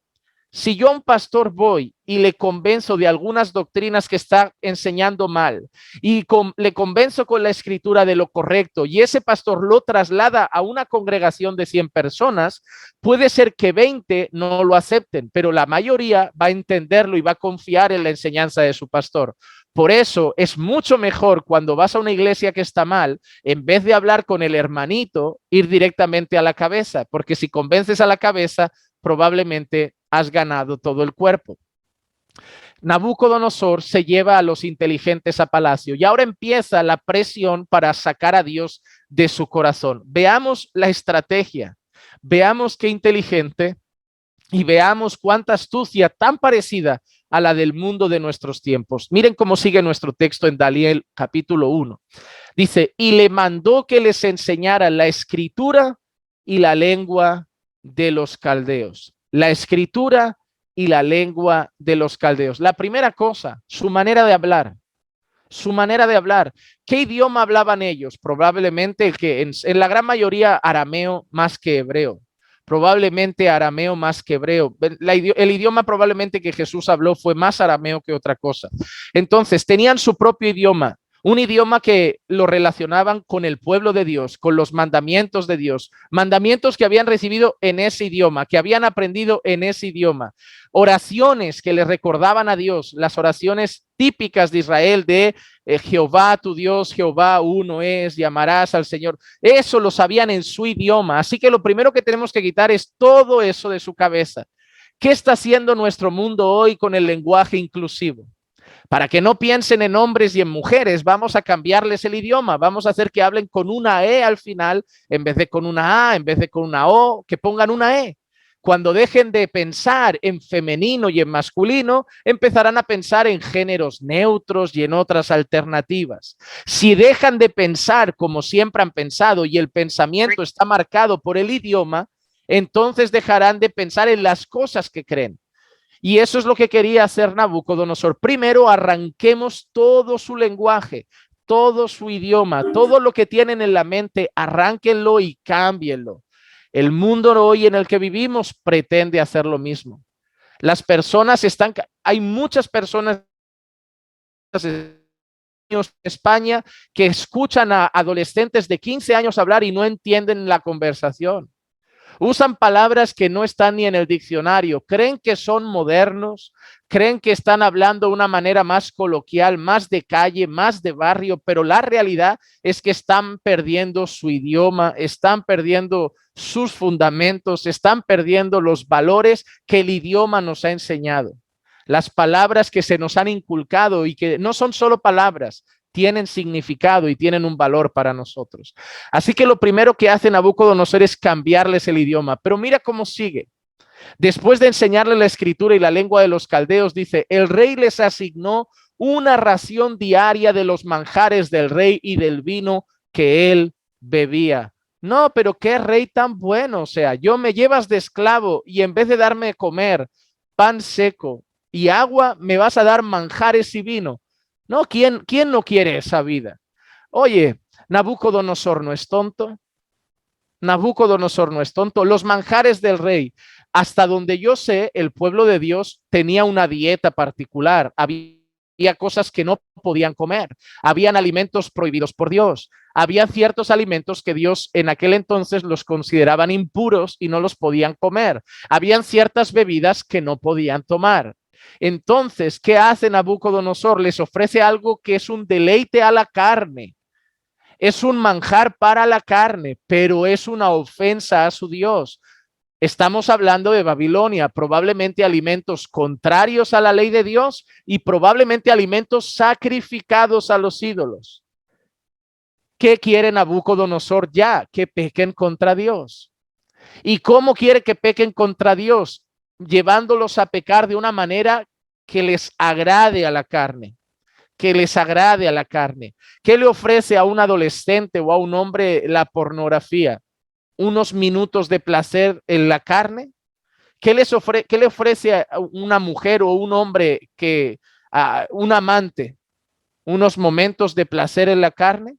Si yo a un pastor voy y le convenzo de algunas doctrinas que está enseñando mal y le convenzo con la escritura de lo correcto y ese pastor lo traslada a una congregación de 100 personas, puede ser que 20 no lo acepten, pero la mayoría va a entenderlo y va a confiar en la enseñanza de su pastor. Por eso es mucho mejor cuando vas a una iglesia que está mal, en vez de hablar con el hermanito, ir directamente a la cabeza, porque si convences a la cabeza, probablemente has ganado todo el cuerpo. Nabucodonosor se lleva a los inteligentes a palacio y ahora empieza la presión para sacar a Dios de su corazón. Veamos la estrategia, veamos qué inteligente y veamos cuánta astucia tan parecida a la del mundo de nuestros tiempos. Miren cómo sigue nuestro texto en Daniel capítulo 1. Dice, y le mandó que les enseñara la escritura y la lengua de los caldeos. La escritura y la lengua de los caldeos. La primera cosa, su manera de hablar. Su manera de hablar. ¿Qué idioma hablaban ellos? Probablemente que en la gran mayoría arameo más que hebreo. Probablemente arameo más que hebreo. El idioma probablemente que Jesús habló fue más arameo que otra cosa. Entonces, tenían su propio idioma, un idioma que lo relacionaban con el pueblo de Dios, con los mandamientos de Dios, mandamientos que habían recibido en ese idioma, que habían aprendido en ese idioma, oraciones que les recordaban a Dios, las oraciones típicas de Israel de Jehová tu Dios, Jehová uno es, llamarás al Señor. Eso lo sabían en su idioma. Así que lo primero que tenemos que quitar es todo eso de su cabeza. ¿Qué está haciendo nuestro mundo hoy con el lenguaje inclusivo? Para que no piensen en hombres y en mujeres, vamos a cambiarles el idioma, vamos a hacer que hablen con una E al final, en vez de con una A, en vez de con una O, que pongan una E. Cuando dejen de pensar en femenino y en masculino, empezarán a pensar en géneros neutros y en otras alternativas. Si dejan de pensar como siempre han pensado y el pensamiento está marcado por el idioma, entonces dejarán de pensar en las cosas que creen. Y eso es lo que quería hacer Nabucodonosor. Primero, arranquemos todo su lenguaje, todo su idioma, todo lo que tienen en la mente, arránquenlo y cámbienlo. El mundo hoy en el que vivimos pretende hacer lo mismo. Las personas están, hay muchas personas en España que escuchan a adolescentes de 15 años hablar y no entienden la conversación. Usan palabras que no están ni en el diccionario. Creen que son modernos, creen que están hablando de una manera más coloquial, más de calle, más de barrio, pero la realidad es que están perdiendo su idioma, están perdiendo sus fundamentos, están perdiendo los valores que el idioma nos ha enseñado. Las palabras que se nos han inculcado y que no son solo palabras, tienen significado y tienen un valor para nosotros. Así que lo primero que hace Nabucodonosor es cambiarles el idioma, pero mira cómo sigue. Después de enseñarle la escritura y la lengua de los caldeos, dice, el rey les asignó una ración diaria de los manjares del rey y del vino que él bebía. No, pero qué rey tan bueno, o sea, yo me llevas de esclavo y en vez de darme de comer pan seco y agua, me vas a dar manjares y vino. No, ¿quién no quiere esa vida? Oye, Nabucodonosor no es tonto. Nabucodonosor no es tonto. Los manjares del rey, hasta donde yo sé, el pueblo de Dios tenía una dieta particular. Había cosas que no podían comer. Habían alimentos prohibidos por Dios. Había ciertos alimentos que Dios en aquel entonces los consideraban impuros y no los podían comer. Habían ciertas bebidas que no podían tomar. Entonces, ¿qué hace Nabucodonosor? Les ofrece algo que es un deleite a la carne. Es un manjar para la carne, pero es una ofensa a su Dios. Estamos hablando de Babilonia, probablemente alimentos contrarios a la ley de Dios y probablemente alimentos sacrificados a los ídolos. ¿Qué quiere Nabucodonosor ya? Que pequen contra Dios. ¿Y cómo quiere que pequen contra Dios? Llevándolos a pecar de una manera que les agrade a la carne, que les agrade a la carne. ¿Qué le ofrece a un adolescente o a un hombre la pornografía? ¿Unos minutos de placer en la carne? ¿Qué le ofrece a una mujer o un hombre que a un amante? ¿Unos momentos de placer en la carne?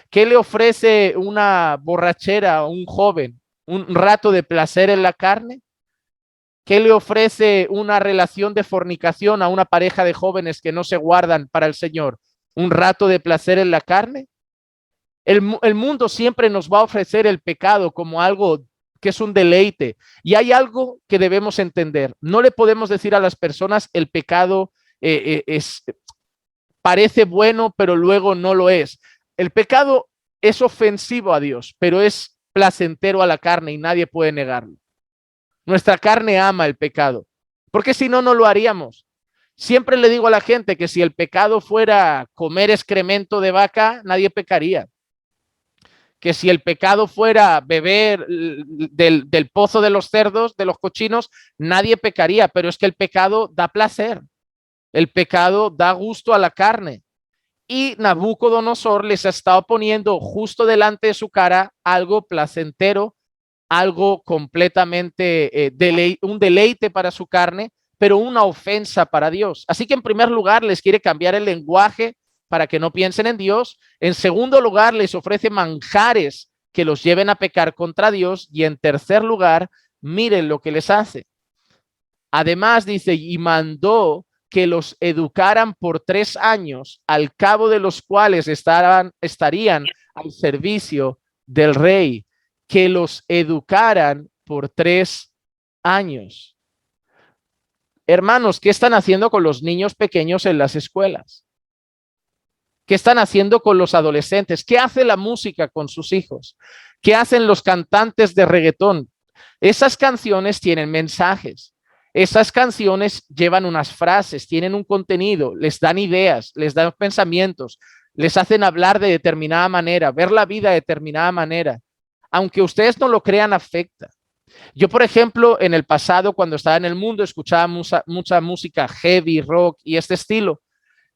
¿Qué le ofrece una borrachera a un joven? ¿Un rato de placer en la carne? ¿Qué le ofrece una relación de fornicación a una pareja de jóvenes que no se guardan para el Señor? ¿Un rato de placer en la carne? El mundo siempre nos va a ofrecer el pecado como algo que es un deleite. Y hay algo que debemos entender. No le podemos decir a las personas el pecado parece bueno, pero luego no lo es. El pecado es ofensivo a Dios, pero es placentero a la carne y nadie puede negarlo. Nuestra carne ama el pecado, porque si no, no lo haríamos. Siempre le digo a la gente que si el pecado fuera comer excremento de vaca, nadie pecaría. Que si el pecado fuera beber del pozo de los cerdos, de los cochinos, nadie pecaría, pero es que el pecado da placer, el pecado da gusto a la carne. Y Nabucodonosor les ha estado poniendo justo delante de su cara algo placentero, algo completamente un deleite para su carne, pero una ofensa para Dios. Así que en primer lugar les quiere cambiar el lenguaje para que no piensen en Dios. En segundo lugar les ofrece manjares que los lleven a pecar contra Dios. Y en tercer lugar, miren lo que les hace. Además dice, y mandó que los educaran por 3 años, al cabo de los cuales estarían al servicio del rey, que los educaran por 3 años. Hermanos, ¿qué están haciendo con los niños pequeños en las escuelas? ¿Qué están haciendo con los adolescentes? ¿Qué hace la música con sus hijos? ¿Qué hacen los cantantes de reggaetón? Esas canciones tienen mensajes. Esas canciones llevan unas frases, tienen un contenido, les dan ideas, les dan pensamientos, les hacen hablar de determinada manera, ver la vida de determinada manera. Aunque ustedes no lo crean, afecta. Yo, por ejemplo, en el pasado, cuando estaba en el mundo, escuchaba mucha música heavy, rock y este estilo.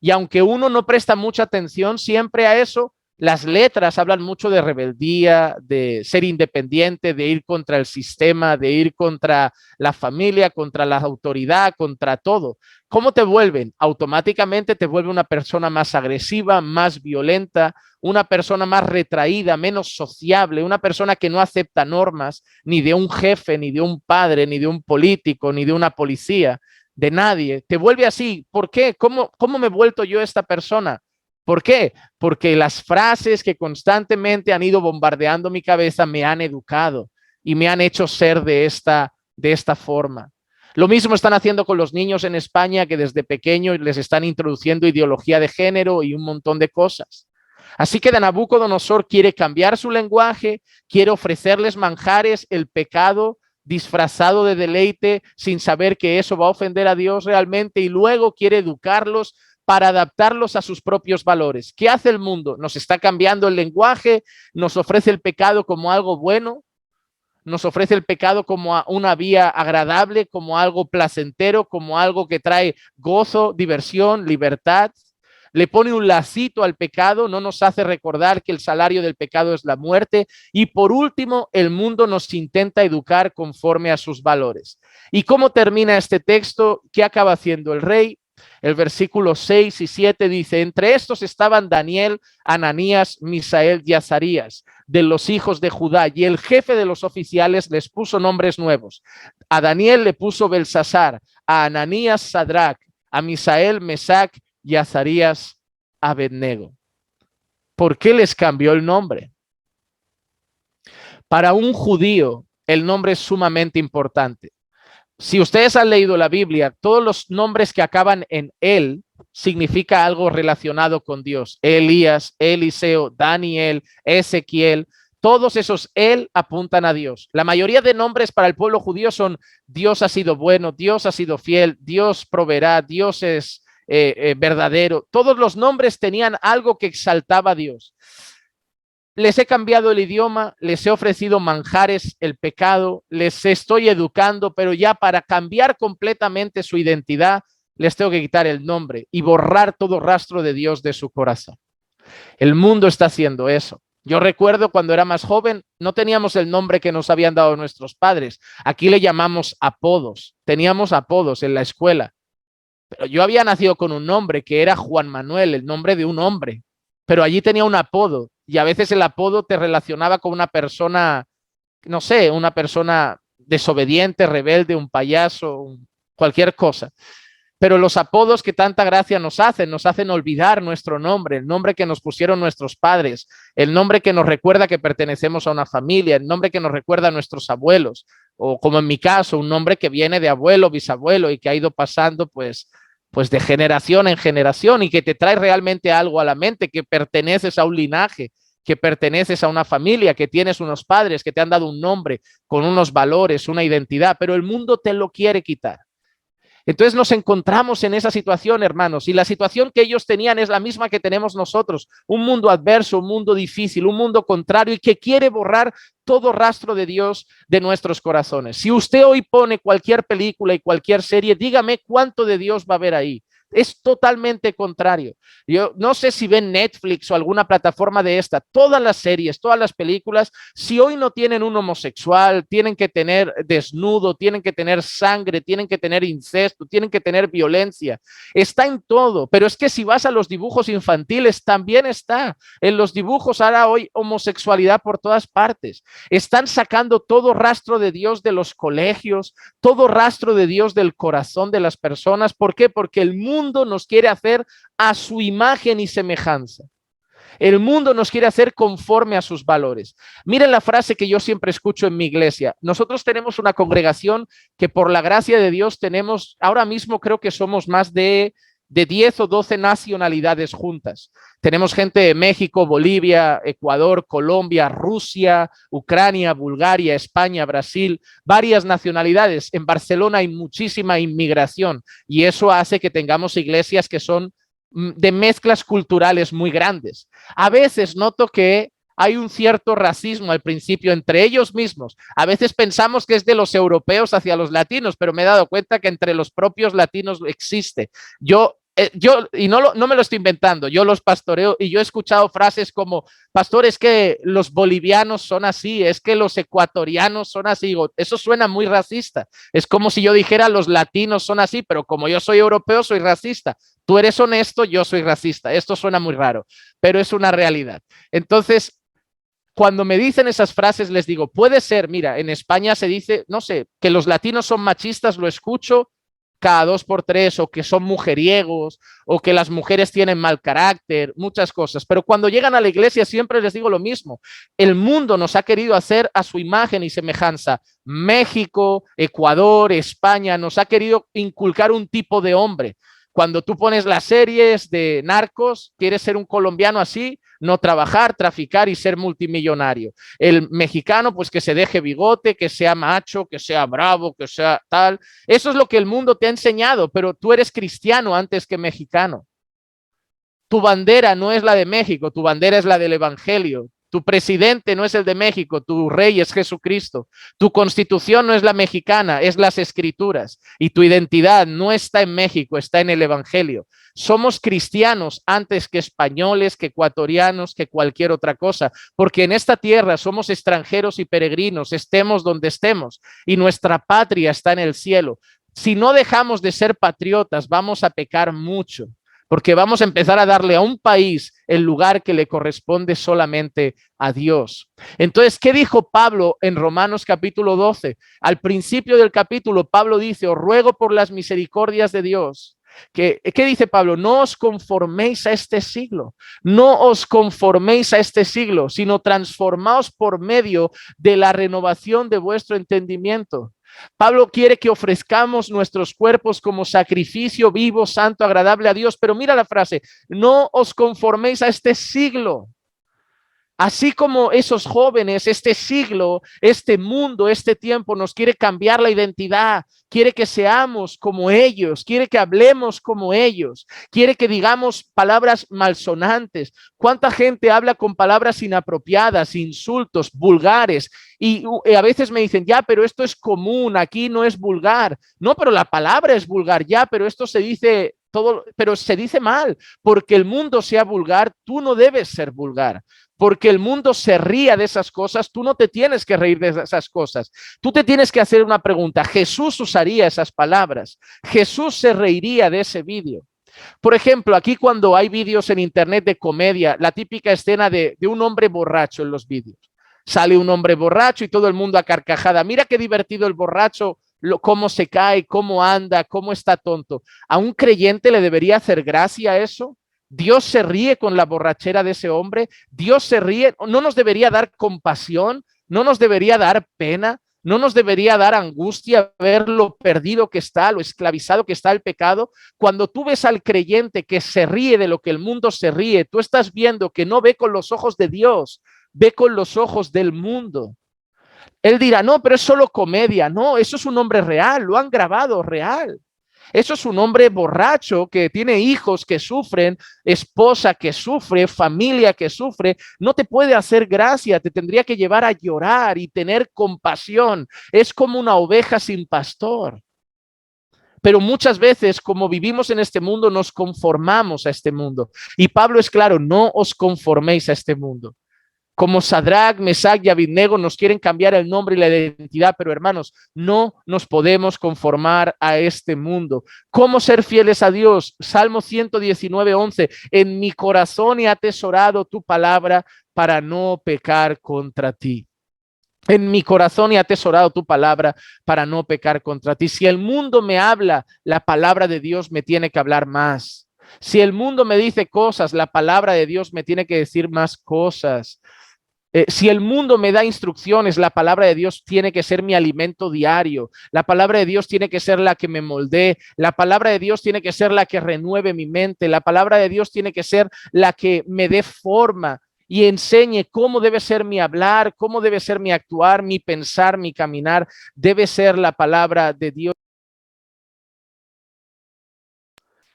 Y aunque uno no presta mucha atención siempre a eso, las letras hablan mucho de rebeldía, de ser independiente, de ir contra el sistema, de ir contra la familia, contra la autoridad, contra todo. ¿Cómo te vuelven? Automáticamente te vuelve una persona más agresiva, más violenta, una persona más retraída, menos sociable, una persona que no acepta normas ni de un jefe, ni de un padre, ni de un político, ni de una policía, de nadie. Te vuelve así. ¿Por qué? ¿Cómo me he vuelto yo esta persona? ¿Por qué? Porque las frases que constantemente han ido bombardeando mi cabeza me han educado y me han hecho ser de esta forma. Lo mismo están haciendo con los niños en España, que desde pequeños les están introduciendo ideología de género y un montón de cosas. Así que Nabucodonosor quiere cambiar su lenguaje, quiere ofrecerles manjares, el pecado disfrazado de deleite, sin saber que eso va a ofender a Dios realmente, y luego quiere educarlos para adaptarlos a sus propios valores. ¿Qué hace el mundo? Nos está cambiando el lenguaje, nos ofrece el pecado como algo bueno, nos ofrece el pecado como una vía agradable, como algo placentero, como algo que trae gozo, diversión, libertad. Le pone un lacito al pecado, no nos hace recordar que el salario del pecado es la muerte. Y por último, el mundo nos intenta educar conforme a sus valores. ¿Y cómo termina este texto? ¿Qué acaba haciendo el rey? El versículo 6 y 7 dice, entre estos estaban Daniel, Ananías, Misael y Azarías, de los hijos de Judá, y el jefe de los oficiales les puso nombres nuevos. A Daniel le puso Belsasar, a Ananías Sadrach, a Misael Mesac y a Azarías Abednego. ¿Por qué les cambió el nombre? Para un judío, el nombre es sumamente importante. Si ustedes han leído la Biblia, todos los nombres que acaban en él significa algo relacionado con Dios. Elías, Eliseo, Daniel, Ezequiel, todos esos él apuntan a Dios. La mayoría de nombres para el pueblo judío son Dios ha sido bueno, Dios ha sido fiel, Dios proveerá, Dios es verdadero. Todos los nombres tenían algo que exaltaba a Dios. les he cambiado el idioma, les he ofrecido manjares, el pecado, les estoy educando, pero ya para cambiar completamente su identidad, les tengo que quitar el nombre y borrar todo rastro de Dios de su corazón. El mundo está haciendo eso. Yo recuerdo cuando era más joven, no teníamos el nombre que nos habían dado nuestros padres. Aquí le llamamos apodos. Teníamos apodos en la escuela. Pero yo había nacido con un nombre que era Juan Manuel, el nombre de un hombre. Pero allí tenía un apodo y a veces el apodo te relacionaba con una persona, no sé, una persona desobediente, rebelde, un payaso, cualquier cosa. Pero los apodos que tanta gracia nos hacen olvidar nuestro nombre, el nombre que nos pusieron nuestros padres, el nombre que nos recuerda que pertenecemos a una familia, el nombre que nos recuerda a nuestros abuelos, o como en mi caso, un nombre que viene de abuelo, bisabuelo y que ha ido pasando pues de generación en generación y que te trae realmente algo a la mente, que perteneces a un linaje, que perteneces a una familia, que tienes unos padres que te han dado un nombre con unos valores, una identidad, pero el mundo te lo quiere quitar. Entonces nos encontramos en esa situación, hermanos, y la situación que ellos tenían es la misma que tenemos nosotros, un mundo adverso, un mundo difícil, un mundo contrario y que quiere borrar todo rastro de Dios de nuestros corazones. Si usted hoy pone cualquier película y cualquier serie, dígame cuánto de Dios va a haber ahí. Es totalmente contrario. Yo no sé si ven Netflix o alguna plataforma de esta, todas las series, todas las películas, si hoy no tienen un homosexual, tienen que tener desnudo, tienen que tener sangre, tienen que tener incesto, tienen que tener violencia. Está en todo, pero es que si vas a los dibujos infantiles, también está. En los dibujos ahora hoy homosexualidad por todas partes. Están sacando todo rastro de Dios de los colegios, todo rastro de Dios del corazón de las personas. ¿Por qué? Porque el mundo nos quiere hacer a su imagen y semejanza. El mundo nos quiere hacer conforme a sus valores. Miren la frase que yo siempre escucho en mi iglesia. Nosotros tenemos una congregación que por la gracia de Dios tenemos, ahora mismo creo que somos más de 10 o 12 nacionalidades juntas. Tenemos gente de México, Bolivia, Ecuador, Colombia, Rusia, Ucrania, Bulgaria, España, Brasil, varias nacionalidades. En Barcelona hay muchísima inmigración y eso hace que tengamos iglesias que son de mezclas culturales muy grandes. A veces noto que hay un cierto racismo al principio entre ellos mismos. A veces pensamos que es de los europeos hacia los latinos, pero me he dado cuenta que entre los propios latinos existe. Y no me lo estoy inventando, yo los pastoreo y yo he escuchado frases como, pastor, es que los bolivianos son así, es que los ecuatorianos son así. Eso suena muy racista. Es como si yo dijera los latinos son así, pero como yo soy europeo, soy racista. Tú eres honesto, yo soy racista. Esto suena muy raro, pero es una realidad. Entonces, cuando me dicen esas frases, les digo, puede ser, mira, en España se dice, no sé, que los latinos son machistas, lo escucho cada 2 por 3, o que son mujeriegos, o que las mujeres tienen mal carácter, muchas cosas. Pero cuando llegan a la iglesia siempre les digo lo mismo. El mundo nos ha querido hacer a su imagen y semejanza. México, Ecuador, España, nos ha querido inculcar un tipo de hombre. Cuando tú pones las series de narcos, quieres ser un colombiano así, no trabajar, traficar y ser multimillonario. El mexicano, pues que se deje bigote, que sea macho, que sea bravo, que sea tal. Eso es lo que el mundo te ha enseñado, pero tú eres cristiano antes que mexicano. Tu bandera no es la de México, tu bandera es la del Evangelio. Tu presidente no es el de México, tu rey es Jesucristo. Tu constitución no es la mexicana, es las escrituras. Y tu identidad no está en México, está en el Evangelio. Somos cristianos antes que españoles, que ecuatorianos, que cualquier otra cosa, porque en esta tierra somos extranjeros y peregrinos, estemos donde estemos, y nuestra patria está en el cielo. Si no dejamos de ser patriotas, vamos a pecar mucho, porque vamos a empezar a darle a un país el lugar que le corresponde solamente a Dios. Entonces, ¿qué dijo Pablo en Romanos capítulo 12? Al principio del capítulo, Pablo dice, os ruego por las misericordias de Dios. ¿Qué dice Pablo? No os conforméis a este siglo, no os conforméis a este siglo, sino transformaos por medio de la renovación de vuestro entendimiento. Pablo quiere que ofrezcamos nuestros cuerpos como sacrificio vivo, santo, agradable a Dios, pero mira la frase, no os conforméis a este siglo. Así como esos jóvenes, este siglo, este mundo, este tiempo nos quiere cambiar la identidad, quiere que seamos como ellos, quiere que hablemos como ellos, quiere que digamos palabras malsonantes. ¿Cuánta gente habla con palabras inapropiadas, insultos, vulgares? Y a veces me dicen, ya, pero esto es común, aquí no es vulgar. No, pero la palabra es vulgar, ya, pero esto se dice todo, pero se dice mal, porque el mundo sea vulgar, tú no debes ser vulgar. Porque el mundo se ría de esas cosas, tú no te tienes que reír de esas cosas. Tú te tienes que hacer una pregunta. ¿Jesús usaría esas palabras? ¿Jesús se reiría de ese vídeo? Por ejemplo, aquí cuando hay vídeos en internet de comedia, la típica escena de un hombre borracho en los vídeos. Sale un hombre borracho y todo el mundo a carcajada. Mira qué divertido el borracho, cómo se cae, cómo anda, cómo está tonto. ¿A un creyente le debería hacer gracia eso? Dios se ríe con la borrachera de ese hombre. Dios se ríe. ¿No nos debería dar compasión? ¿No nos debería dar pena? ¿No nos debería dar angustia ver lo perdido que está, lo esclavizado que está el pecado? Cuando tú ves al creyente que se ríe de lo que el mundo se ríe, tú estás viendo que no ve con los ojos de Dios, ve con los ojos del mundo. Él dirá, no, pero es solo comedia. No, eso es un hombre real, lo han grabado real. Eso es un hombre borracho que tiene hijos que sufren, esposa que sufre, familia que sufre. No te puede hacer gracia, te tendría que llevar a llorar y tener compasión. Es como una oveja sin pastor. Pero muchas veces, como vivimos en este mundo, nos conformamos a este mundo. Y Pablo es claro, no os conforméis a este mundo. Como Sadrach, Mesach y Abednego nos quieren cambiar el nombre y la identidad, pero hermanos, no nos podemos conformar a este mundo. ¿Cómo ser fieles a Dios? Salmo 119:11. En mi corazón he atesorado tu palabra para no pecar contra ti. En mi corazón he atesorado tu palabra para no pecar contra ti. Si el mundo me habla, la palabra de Dios me tiene que hablar más. Si el mundo me dice cosas, la palabra de Dios me tiene que decir más cosas. Si el mundo me da instrucciones, la palabra de Dios tiene que ser mi alimento diario. La palabra de Dios tiene que ser la que me moldee. La palabra de Dios tiene que ser la que renueve mi mente. La palabra de Dios tiene que ser la que me dé forma y enseñe cómo debe ser mi hablar, cómo debe ser mi actuar, mi pensar, mi caminar. Debe ser la palabra de Dios.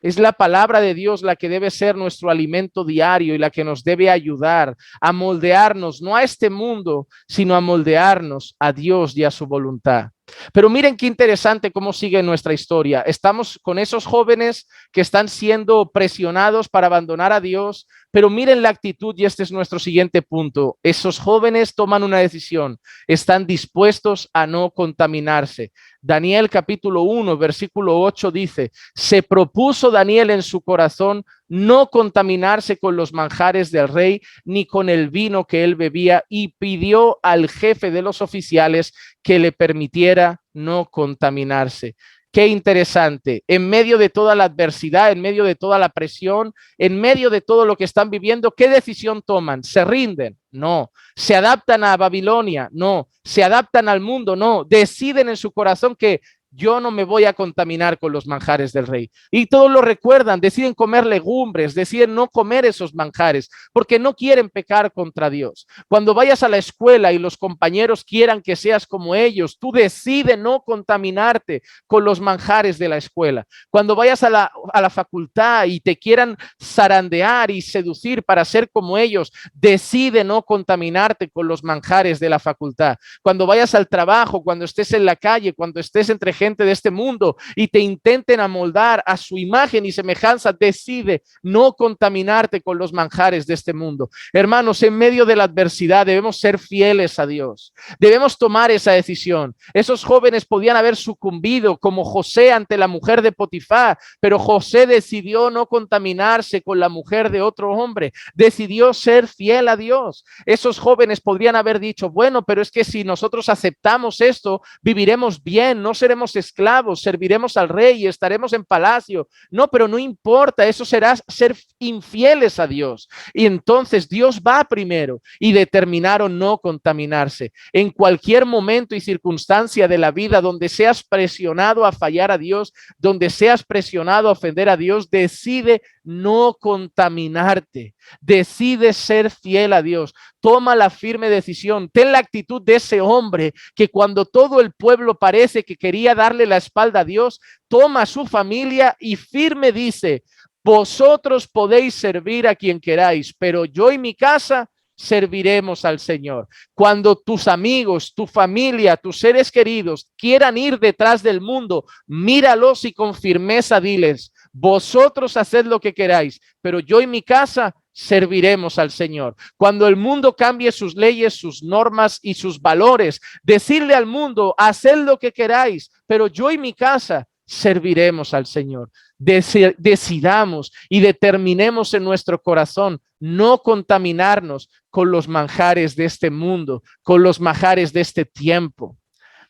Es la palabra de Dios la que debe ser nuestro alimento diario y la que nos debe ayudar a moldearnos, no a este mundo, sino a moldearnos a Dios y a su voluntad. Pero miren qué interesante cómo sigue nuestra historia. Estamos con esos jóvenes que están siendo presionados para abandonar a Dios, pero miren la actitud y este es nuestro siguiente punto. Esos jóvenes toman una decisión, están dispuestos a no contaminarse. Daniel capítulo 1, versículo 8 dice, se propuso Daniel en su corazón no contaminarse con los manjares del rey ni con el vino que él bebía y pidió al jefe de los oficiales que le permitiera no contaminarse. Qué interesante, en medio de toda la adversidad, en medio de toda la presión, en medio de todo lo que están viviendo, ¿qué decisión toman? ¿Se rinden? No. ¿Se adaptan a Babilonia? No. ¿Se adaptan al mundo? No. Deciden en su corazón que yo no me voy a contaminar con los manjares del rey. Y todos lo recuerdan, deciden comer legumbres, deciden no comer esos manjares, porque no quieren pecar contra Dios. Cuando vayas a la escuela y los compañeros quieran que seas como ellos, tú decides no contaminarte con los manjares de la escuela. Cuando vayas a la facultad y te quieran zarandear y seducir para ser como ellos, decide no contaminarte con los manjares de la facultad. Cuando vayas al trabajo, cuando estés en la calle, cuando estés entre gente de este mundo y te intenten amoldar a su imagen y semejanza, decide no contaminarte con los manjares de este mundo. Hermanos, en medio de la adversidad debemos ser fieles a Dios. Debemos tomar esa decisión. Esos jóvenes podían haber sucumbido como José ante la mujer de Potifar, pero José decidió no contaminarse con la mujer de otro hombre. Decidió ser fiel a Dios. Esos jóvenes podrían haber dicho, bueno, pero es que si nosotros aceptamos esto, viviremos bien, no seremos esclavos, serviremos al rey y estaremos en palacio. No, pero no importa, eso será ser infieles a Dios. Y entonces Dios va primero y determinaron no contaminarse. En cualquier momento y circunstancia de la vida donde seas presionado a fallar a Dios, donde seas presionado a ofender a Dios, decide no contaminarte. Decide ser fiel a Dios. Toma la firme decisión. Ten la actitud de ese hombre que cuando todo el pueblo parece que quería darle la espalda a Dios, toma a su familia y firme dice: vosotros podéis servir a quien queráis, pero yo y mi casa serviremos al Señor. Cuando tus amigos, tu familia, tus seres queridos quieran ir detrás del mundo, míralos y con firmeza diles: vosotros haced lo que queráis, pero yo y mi casa serviremos al Señor. Cuando el mundo cambie sus leyes, sus normas y sus valores, decirle al mundo: haced lo que queráis, pero yo y mi casa serviremos al Señor. Decidamos y determinemos en nuestro corazón no contaminarnos con los manjares de este mundo, con los manjares de este tiempo.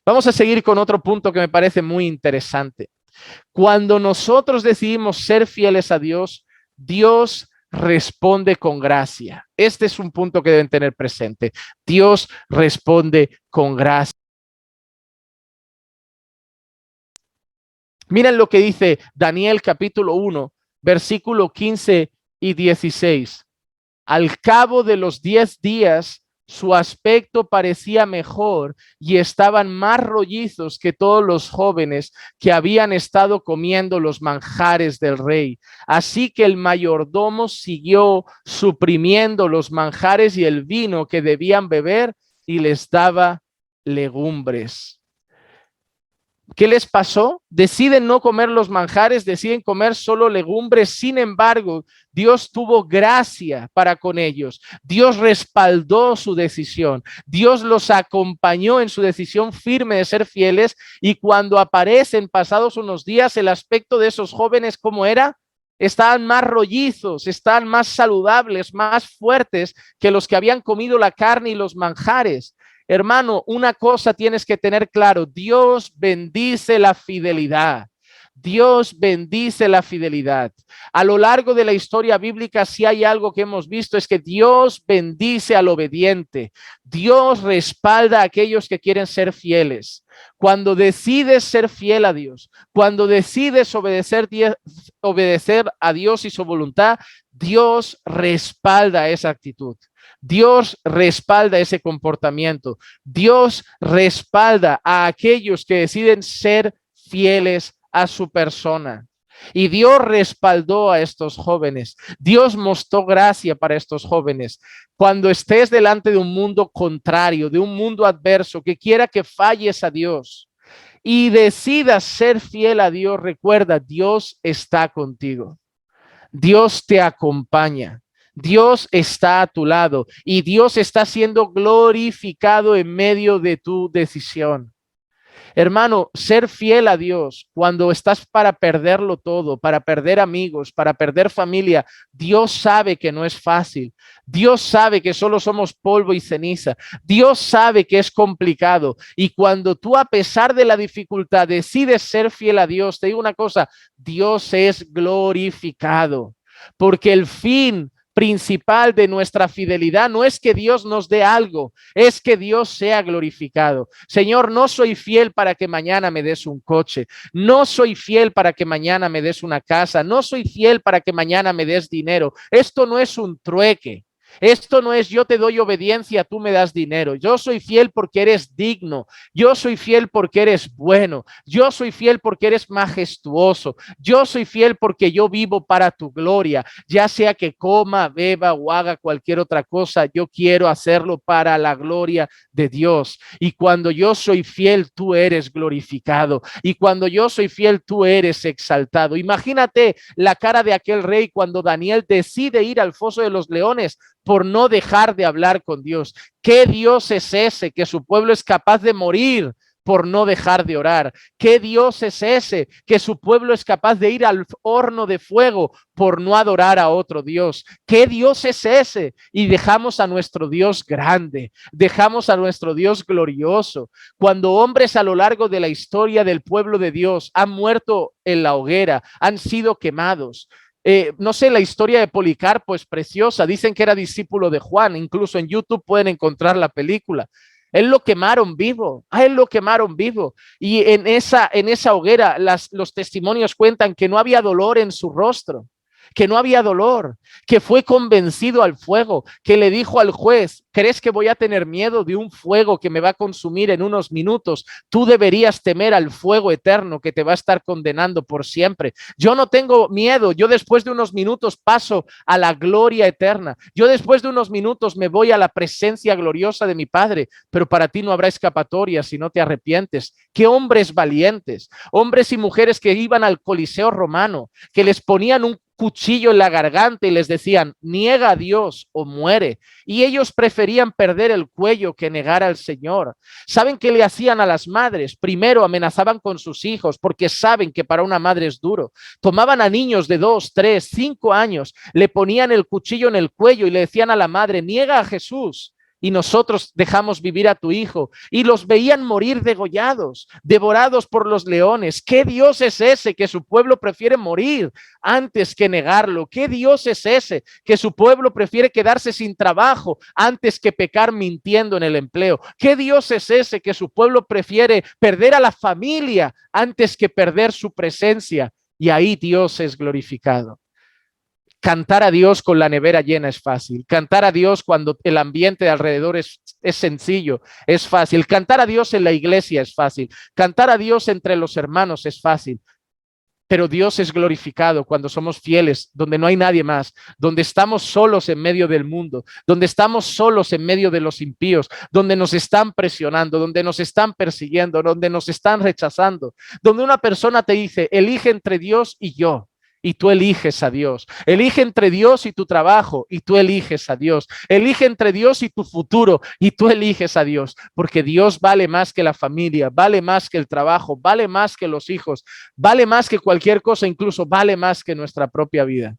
Vamos a seguir con otro punto que me parece muy interesante. Cuando nosotros decidimos ser fieles a Dios, Dios responde con gracia. Este es un punto que deben tener presente. Dios responde con gracia. Miren lo que dice Daniel capítulo 1, versículo 15 y 16. Al cabo de los 10 días, su aspecto parecía mejor y estaban más rollizos que todos los jóvenes que habían estado comiendo los manjares del rey. Así que el mayordomo siguió suprimiendo los manjares y el vino que debían beber y les daba legumbres. ¿Qué les pasó? Deciden no comer los manjares, deciden comer solo legumbres. Sin embargo, Dios tuvo gracia para con ellos. Dios respaldó su decisión. Dios los acompañó en su decisión firme de ser fieles. Y cuando aparecen pasados unos días, el aspecto de esos jóvenes, ¿cómo era? Estaban más rollizos, estaban más saludables, más fuertes que los que habían comido la carne y los manjares. Hermano, una cosa tienes que tener claro: Dios bendice la fidelidad. Dios bendice la fidelidad. A lo largo de la historia bíblica, si hay algo que hemos visto, es que Dios bendice al obediente. Dios respalda a aquellos que quieren ser fieles. Cuando decides ser fiel a Dios, cuando decides obedecer a Dios y su voluntad, Dios respalda esa actitud. Dios respalda ese comportamiento. Dios respalda a aquellos que deciden ser fieles a su persona. Y Dios respaldó a estos jóvenes. Dios mostró gracia para estos jóvenes. Cuando estés delante de un mundo contrario, de un mundo adverso, que quiera que falles a Dios y decidas ser fiel a Dios, recuerda: Dios está contigo. Dios te acompaña. Dios está a tu lado y Dios está siendo glorificado en medio de tu decisión. Hermano, ser fiel a Dios cuando estás para perderlo todo, para perder amigos, para perder familia, Dios sabe que no es fácil. Dios sabe que solo somos polvo y ceniza. Dios sabe que es complicado. Y cuando tú, a pesar de la dificultad, decides ser fiel a Dios, te digo una cosa: Dios es glorificado. Porque el fin principal de nuestra fidelidad no es que Dios nos dé algo, es que Dios sea glorificado. Señor, no soy fiel para que mañana me des un coche, no soy fiel para que mañana me des una casa, no soy fiel para que mañana me des dinero. Esto no es un trueque. Esto no es: yo te doy obediencia, tú me das dinero. Yo soy fiel porque eres digno. Yo soy fiel porque eres bueno. Yo soy fiel porque eres majestuoso. Yo soy fiel porque yo vivo para tu gloria. Ya sea que coma, beba o haga cualquier otra cosa, yo quiero hacerlo para la gloria de Dios. Y cuando yo soy fiel, tú eres glorificado. Y cuando yo soy fiel, tú eres exaltado. Imagínate la cara de aquel rey cuando Daniel decide ir al foso de los leones por no dejar de hablar con Dios. ¿Qué Dios es ese que su pueblo es capaz de morir por no dejar de orar? ¿Qué Dios es ese que su pueblo es capaz de ir al horno de fuego por no adorar a otro Dios? ¿Qué Dios es ese? Y dejamos a nuestro Dios grande, dejamos a nuestro Dios glorioso. Cuando hombres a lo largo de la historia del pueblo de Dios han muerto en la hoguera, han sido quemados. No sé, la historia de Policarpo es preciosa. Dicen que era discípulo de Juan. Incluso en YouTube pueden encontrar la película. Él lo quemaron vivo, a él lo quemaron vivo. Y en esa hoguera los testimonios cuentan que no había dolor en su rostro. que no había dolor, que fue convencido al fuego, que le dijo al juez: ¿crees que voy a tener miedo de un fuego que me va a consumir en unos minutos? Tú deberías temer al fuego eterno que te va a estar condenando por siempre. Yo no tengo miedo, yo después de unos minutos paso a la gloria eterna. Yo después de unos minutos me voy a la presencia gloriosa de mi Padre, pero para ti no habrá escapatoria si no te arrepientes. Qué hombres valientes, hombres y mujeres que iban al Coliseo romano, que les ponían un cuchillo en la garganta y les decían: niega a Dios o muere. Y ellos preferían perder el cuello que negar al Señor. ¿Saben qué le hacían a las madres? Primero amenazaban con sus hijos, porque saben que para una madre es duro. Tomaban a niños de 2, 3, 5 años, le ponían el cuchillo en el cuello y le decían a la madre: niega a Jesús y nosotros dejamos vivir a tu hijo. Y los veían morir degollados, devorados por los leones. ¿Qué Dios es ese que su pueblo prefiere morir antes que negarlo? ¿Qué Dios es ese que su pueblo prefiere quedarse sin trabajo antes que pecar mintiendo en el empleo? ¿Qué Dios es ese que su pueblo prefiere perder a la familia antes que perder su presencia? Y ahí Dios es glorificado. Cantar a Dios con la nevera llena es fácil. Cantar a Dios cuando el ambiente de alrededor es sencillo, es fácil. Cantar a Dios en la iglesia es fácil. Cantar a Dios entre los hermanos es fácil. Pero Dios es glorificado cuando somos fieles, donde no hay nadie más, donde estamos solos en medio del mundo, donde estamos solos en medio de los impíos, donde nos están presionando, donde nos están persiguiendo, donde nos están rechazando, donde una persona te dice: elige entre Dios y yo. Y tú eliges a Dios. Elige entre Dios y tu trabajo y tú eliges a Dios. Elige entre Dios y tu futuro y tú eliges a Dios. Porque Dios vale más que la familia, vale más que el trabajo, vale más que los hijos, vale más que cualquier cosa, incluso vale más que nuestra propia vida.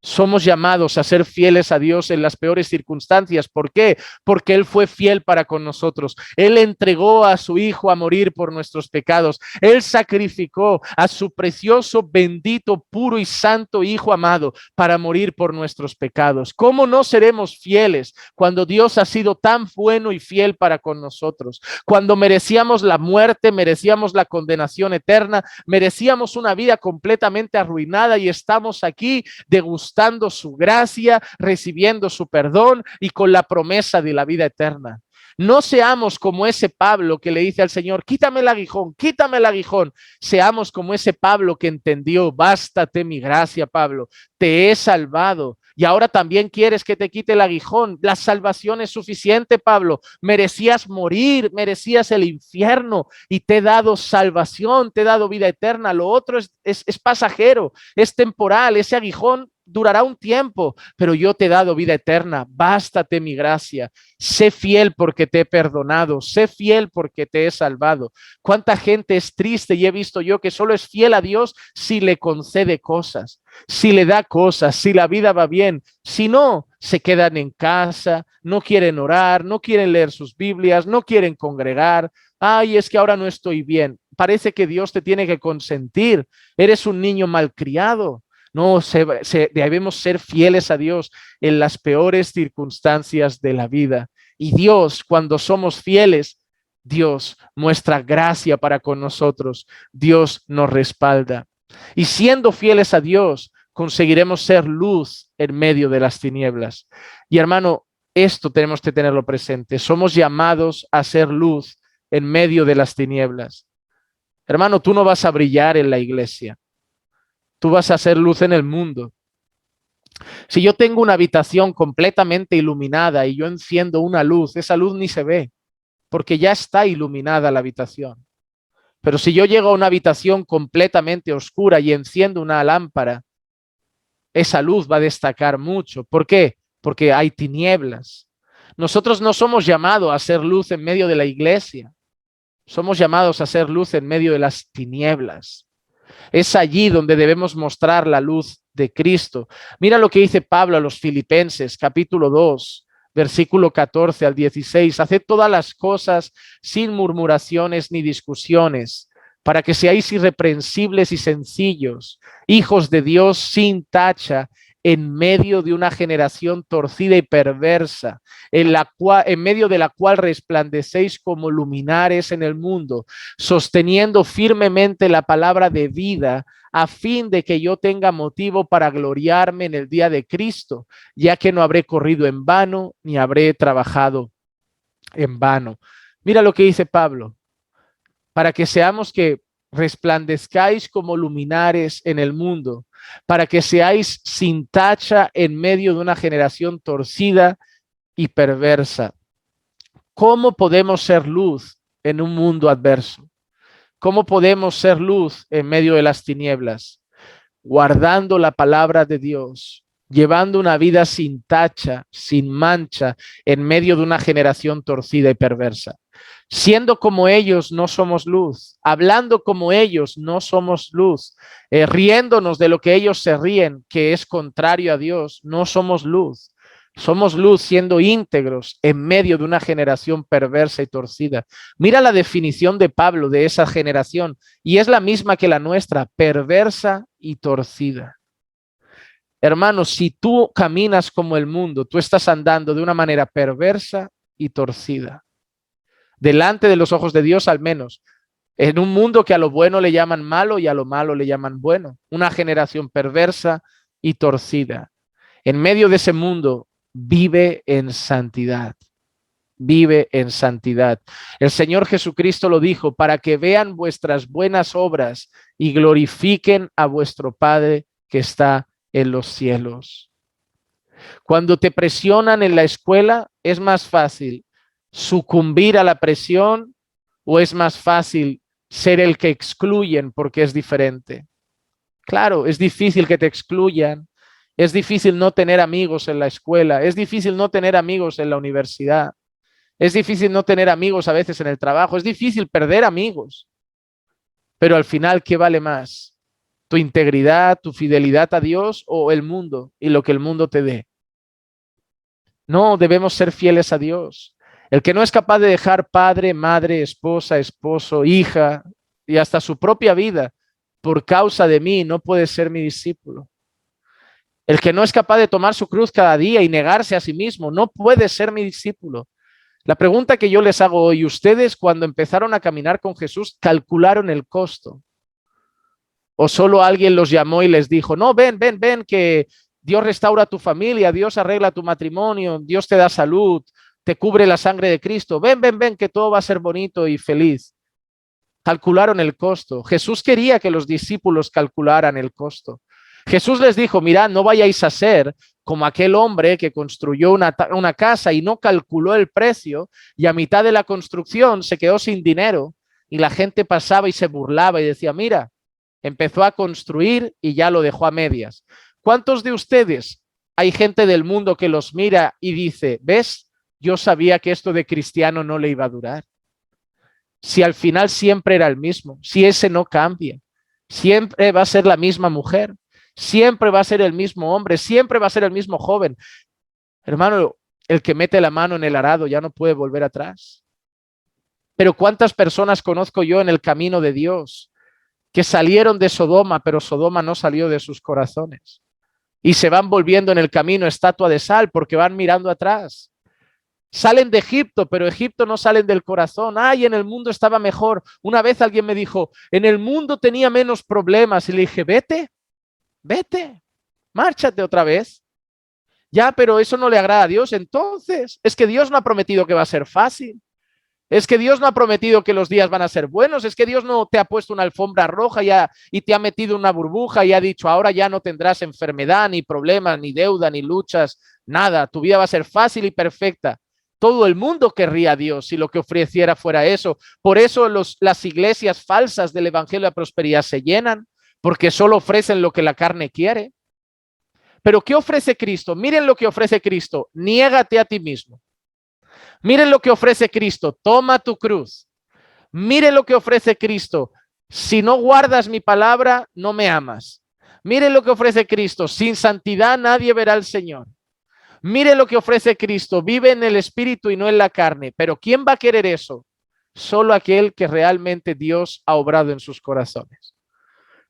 Somos llamados a ser fieles a Dios en las peores circunstancias. ¿Por qué? Porque Él fue fiel para con nosotros. Él entregó a su Hijo a morir por nuestros pecados. Él sacrificó a su precioso, bendito, puro y santo Hijo amado para morir por nuestros pecados. ¿Cómo no seremos fieles cuando Dios ha sido tan bueno y fiel para con nosotros? Cuando merecíamos la muerte, merecíamos la condenación eterna, merecíamos una vida completamente arruinada y estamos aquí degustando su gracia, recibiendo su perdón y con la promesa de la vida eterna. No seamos como ese Pablo que le dice al Señor: quítame el aguijón, quítame el aguijón. Seamos como ese Pablo que entendió: bástate mi gracia, Pablo, te he salvado. Y ahora también quieres que te quite el aguijón. La salvación es suficiente, Pablo. Merecías morir, merecías el infierno y te he dado salvación, te he dado vida eterna. Lo otro es pasajero, es temporal. Ese aguijón durará un tiempo, pero yo te he dado vida eterna. Bástate mi gracia. Sé fiel porque te he perdonado. Sé fiel porque te he salvado. ¿Cuánta gente es triste? Y he visto yo que solo es fiel a Dios si le concede cosas, si le da cosas, si la vida va bien. Si no, se quedan en casa, no quieren orar, no quieren leer sus Biblias, no quieren congregar. Ay, es que ahora no estoy bien. Parece que Dios te tiene que consentir. Eres un niño malcriado. No, debemos ser fieles a Dios en las peores circunstancias de la vida. Y Dios, cuando somos fieles, Dios muestra gracia para con nosotros. Dios nos respalda. Y siendo fieles a Dios, conseguiremos ser luz en medio de las tinieblas. Y hermano, esto tenemos que tenerlo presente. Somos llamados a ser luz en medio de las tinieblas. Hermano, tú no vas a brillar en la iglesia. Tú vas a hacer luz en el mundo. Si yo tengo una habitación completamente iluminada y yo enciendo una luz, esa luz ni se ve, porque ya está iluminada la habitación. Pero si yo llego a una habitación completamente oscura y enciendo una lámpara, esa luz va a destacar mucho. ¿Por qué? Porque hay tinieblas. Nosotros no somos llamados a hacer luz en medio de la iglesia. Somos llamados a hacer luz en medio de las tinieblas. Es allí donde debemos mostrar la luz de Cristo. Mira lo que dice Pablo a los Filipenses, capítulo 2, versículo 14 al 16. Haced todas las cosas sin murmuraciones ni discusiones, para que seáis irreprensibles y sencillos, hijos de Dios sin tacha, en medio de una generación torcida y perversa, en medio de la cual resplandecéis como luminares en el mundo, sosteniendo firmemente la palabra de vida, a fin de que yo tenga motivo para gloriarme en el día de Cristo, ya que no habré corrido en vano, ni habré trabajado en vano. Mira lo que dice Pablo, para que seamos que resplandezcáis como luminares en el mundo, para que seáis sin tacha en medio de una generación torcida y perversa. ¿Cómo podemos ser luz en un mundo adverso? ¿Cómo podemos ser luz en medio de las tinieblas? Guardando la palabra de Dios, llevando una vida sin tacha, sin mancha, en medio de una generación torcida y perversa. Siendo como ellos, no somos luz. Hablando como ellos, no somos luz. Riéndonos de lo que ellos se ríen, que es contrario a Dios, no somos luz. Somos luz siendo íntegros en medio de una generación perversa y torcida. Mira la definición de Pablo de esa generación y es la misma que la nuestra, perversa y torcida. Hermanos, si tú caminas como el mundo, tú estás andando de una manera perversa y torcida. Delante de los ojos de Dios al menos. En un mundo que a lo bueno le llaman malo y a lo malo le llaman bueno. Una generación perversa y torcida. En medio de ese mundo, vive en santidad. Vive en santidad. El Señor Jesucristo lo dijo, para que vean vuestras buenas obras y glorifiquen a vuestro Padre que está en los cielos. Cuando te presionan en la escuela, es más fácil sucumbir a la presión o es más fácil ser el que excluyen porque es diferente. Claro, es difícil que te excluyan. Es difícil no tener amigos en la escuela. Es difícil no tener amigos en la universidad. Es difícil no tener amigos a veces en el trabajo. Es difícil perder amigos. Pero al final, ¿qué vale más? ¿Tu integridad, tu fidelidad a Dios o el mundo y lo que el mundo te dé? No, debemos ser fieles a Dios. El que no es capaz de dejar padre, madre, esposa, esposo, hija y hasta su propia vida por causa de mí no puede ser mi discípulo. El que no es capaz de tomar su cruz cada día y negarse a sí mismo no puede ser mi discípulo. La pregunta que yo les hago hoy, ¿ustedes cuando empezaron a caminar con Jesús calcularon el costo? ¿O solo alguien los llamó y les dijo, no, ven, ven, ven, que Dios restaura tu familia, Dios arregla tu matrimonio, Dios te da salud, te cubre la sangre de Cristo, ven, ven, ven, que todo va a ser bonito y feliz? Calcularon el costo. Jesús quería que los discípulos calcularan el costo. Jesús les dijo, mirad, no vayáis a ser como aquel hombre que construyó una casa y no calculó el precio y a mitad de la construcción se quedó sin dinero y la gente pasaba y se burlaba y decía, mira, empezó a construir y ya lo dejó a medias. ¿Cuántos de ustedes hay gente del mundo que los mira y dice, ves, yo sabía que esto de cristiano no le iba a durar? Si al final siempre era el mismo, si ese no cambia, siempre va a ser la misma mujer, siempre va a ser el mismo hombre, siempre va a ser el mismo joven. Hermano, el que mete la mano en el arado ya no puede volver atrás. Pero ¿cuántas personas conozco yo en el camino de Dios que salieron de Sodoma, pero Sodoma no salió de sus corazones? Y se van volviendo en el camino estatua de sal porque van mirando atrás. Salen de Egipto, pero Egipto no salen del corazón. Ay, en el mundo estaba mejor. Una vez alguien me dijo, en el mundo tenía menos problemas. Y le dije, vete, vete, márchate otra vez. Ya, pero eso no le agrada a Dios. Entonces, es que Dios no ha prometido que va a ser fácil. Es que Dios no ha prometido que los días van a ser buenos. Es que Dios no te ha puesto una alfombra roja y te ha metido una burbuja y ha dicho, ahora ya no tendrás enfermedad, ni problemas, ni deuda, ni luchas, nada. Tu vida va a ser fácil y perfecta. Todo el mundo querría a Dios si lo que ofreciera fuera eso. Por eso las iglesias falsas del Evangelio de la Prosperidad se llenan, porque solo ofrecen lo que la carne quiere. Pero ¿qué ofrece Cristo? Miren lo que ofrece Cristo. Niégate a ti mismo. Miren lo que ofrece Cristo. Toma tu cruz. Miren lo que ofrece Cristo. Si no guardas mi palabra, no me amas. Miren lo que ofrece Cristo. Sin santidad nadie verá al Señor. Mire lo que ofrece Cristo, vive en el espíritu y no en la carne. Pero ¿quién va a querer eso? Solo aquel que realmente Dios ha obrado en sus corazones.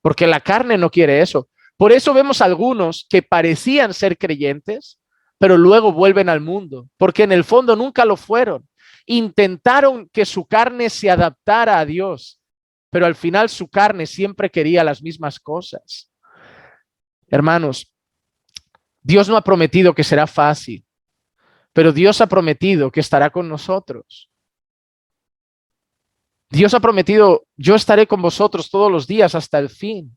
Porque la carne no quiere eso. Por eso vemos algunos que parecían ser creyentes, pero luego vuelven al mundo, porque en el fondo nunca lo fueron. Intentaron que su carne se adaptara a Dios, pero al final su carne siempre quería las mismas cosas. Hermanos, Dios no ha prometido que será fácil, pero Dios ha prometido que estará con nosotros. Dios ha prometido, yo estaré con vosotros todos los días hasta el fin.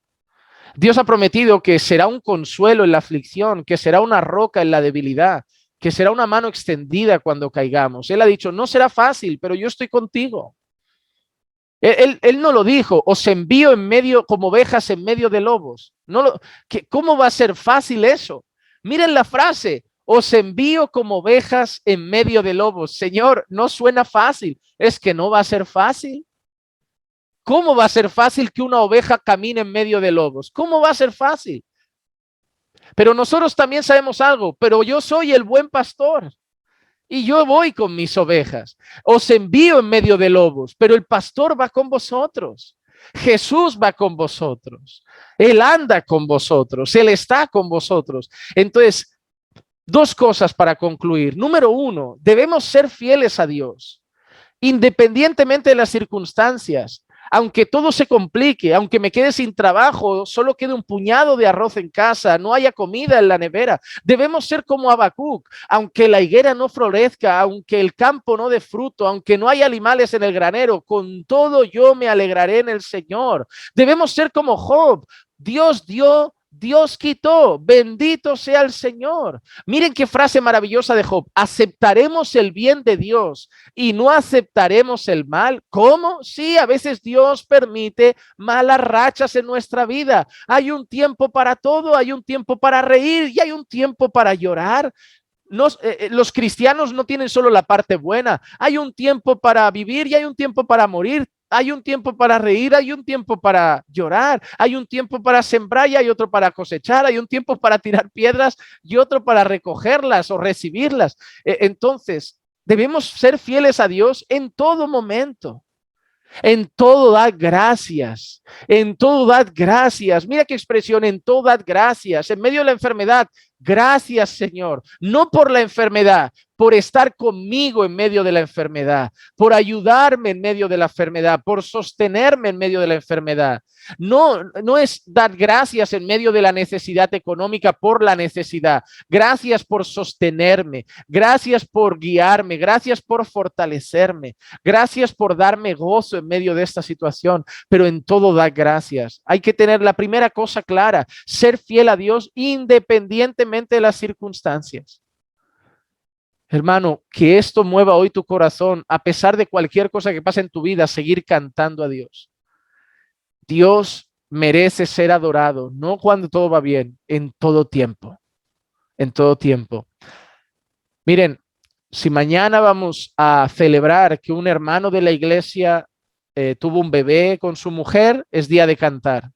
Dios ha prometido que será un consuelo en la aflicción, que será una roca en la debilidad, que será una mano extendida cuando caigamos. Él ha dicho, no será fácil, pero yo estoy contigo. Él no lo dijo, os envío en medio como ovejas en medio de lobos. ¿Cómo va a ser fácil eso? Miren la frase, os envío como ovejas en medio de lobos. Señor, no suena fácil, es que no va a ser fácil. ¿Cómo va a ser fácil que una oveja camine en medio de lobos? ¿Cómo va a ser fácil? Pero nosotros también sabemos algo, pero yo soy el buen pastor y yo voy con mis ovejas. Os envío en medio de lobos, pero el pastor va con vosotros. Jesús va con vosotros. Él anda con vosotros. Él está con vosotros. Entonces, dos cosas para concluir. Número uno, debemos ser fieles a Dios, independientemente de las circunstancias. Aunque todo se complique, aunque me quede sin trabajo, solo quede un puñado de arroz en casa, no haya comida en la nevera, debemos ser como Habacuc. Aunque la higuera no florezca, aunque el campo no dé fruto, aunque no haya animales en el granero, con todo yo me alegraré en el Señor. Debemos ser como Job. Dios dio, Dios quitó, bendito sea el Señor. Miren qué frase maravillosa de Job. Aceptaremos el bien de Dios y no aceptaremos el mal. ¿Cómo? Sí, a veces Dios permite malas rachas en nuestra vida. Hay un tiempo para todo, hay un tiempo para reír y hay un tiempo para llorar. Los cristianos no tienen solo la parte buena, hay un tiempo para vivir y hay un tiempo para morir. Hay un tiempo para reír, hay un tiempo para llorar, hay un tiempo para sembrar y hay otro para cosechar, hay un tiempo para tirar piedras y otro para recogerlas o recibirlas. Entonces, debemos ser fieles a Dios en todo momento. En todo dad gracias, en todo dad gracias. Mira qué expresión, en todo dad gracias. En medio de la enfermedad, gracias Señor, no por la enfermedad, por estar conmigo en medio de la enfermedad, por ayudarme en medio de la enfermedad, por sostenerme en medio de la enfermedad. No es dar gracias en medio de la necesidad económica por la necesidad. Gracias por sostenerme, gracias por guiarme, gracias por fortalecerme, gracias por darme gozo en medio de esta situación, pero en todo da gracias. Hay que tener la primera cosa clara, ser fiel a Dios independientemente de las circunstancias. Hermano, que esto mueva hoy tu corazón, a pesar de cualquier cosa que pase en tu vida, seguir cantando a Dios. Dios merece ser adorado, no cuando todo va bien, en todo tiempo, en todo tiempo. Miren, si mañana vamos a celebrar que un hermano de la iglesia tuvo un bebé con su mujer, es día de cantar.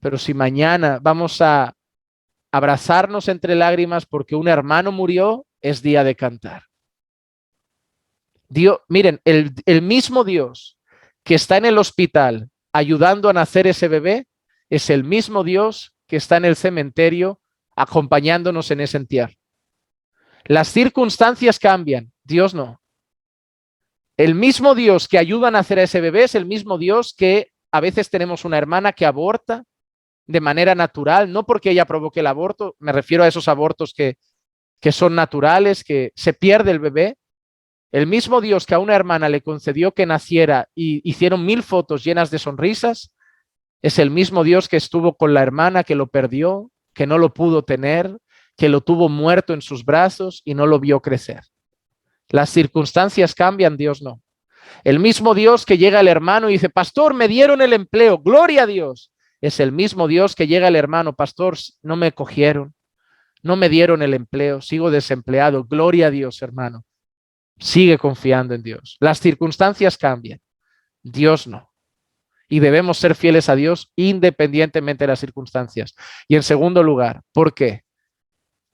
Pero si mañana vamos a abrazarnos entre lágrimas porque un hermano murió, es día de cantar. Dios, miren, el mismo Dios que está en el hospital ayudando a nacer ese bebé, es el mismo Dios que está en el cementerio acompañándonos en ese entierro. Las circunstancias cambian, Dios no. El mismo Dios que ayuda a nacer a ese bebé es el mismo Dios que a veces tenemos una hermana que aborta de manera natural, no porque ella provoque el aborto, me refiero a esos abortos que son naturales, que se pierde el bebé. El mismo Dios que a una hermana le concedió que naciera y hicieron 1000 fotos llenas de sonrisas, es el mismo Dios que estuvo con la hermana que lo perdió, que no lo pudo tener, que lo tuvo muerto en sus brazos y no lo vio crecer. Las circunstancias cambian, Dios no. El mismo Dios que llega el hermano y dice, pastor, me dieron el empleo, gloria a Dios. Es el mismo Dios que llega el hermano, pastor, no me cogieron, no me dieron el empleo, sigo desempleado, gloria a Dios, hermano. Sigue confiando en Dios. Las circunstancias cambian, Dios no. Y debemos ser fieles a Dios independientemente de las circunstancias. Y en segundo lugar, ¿por qué?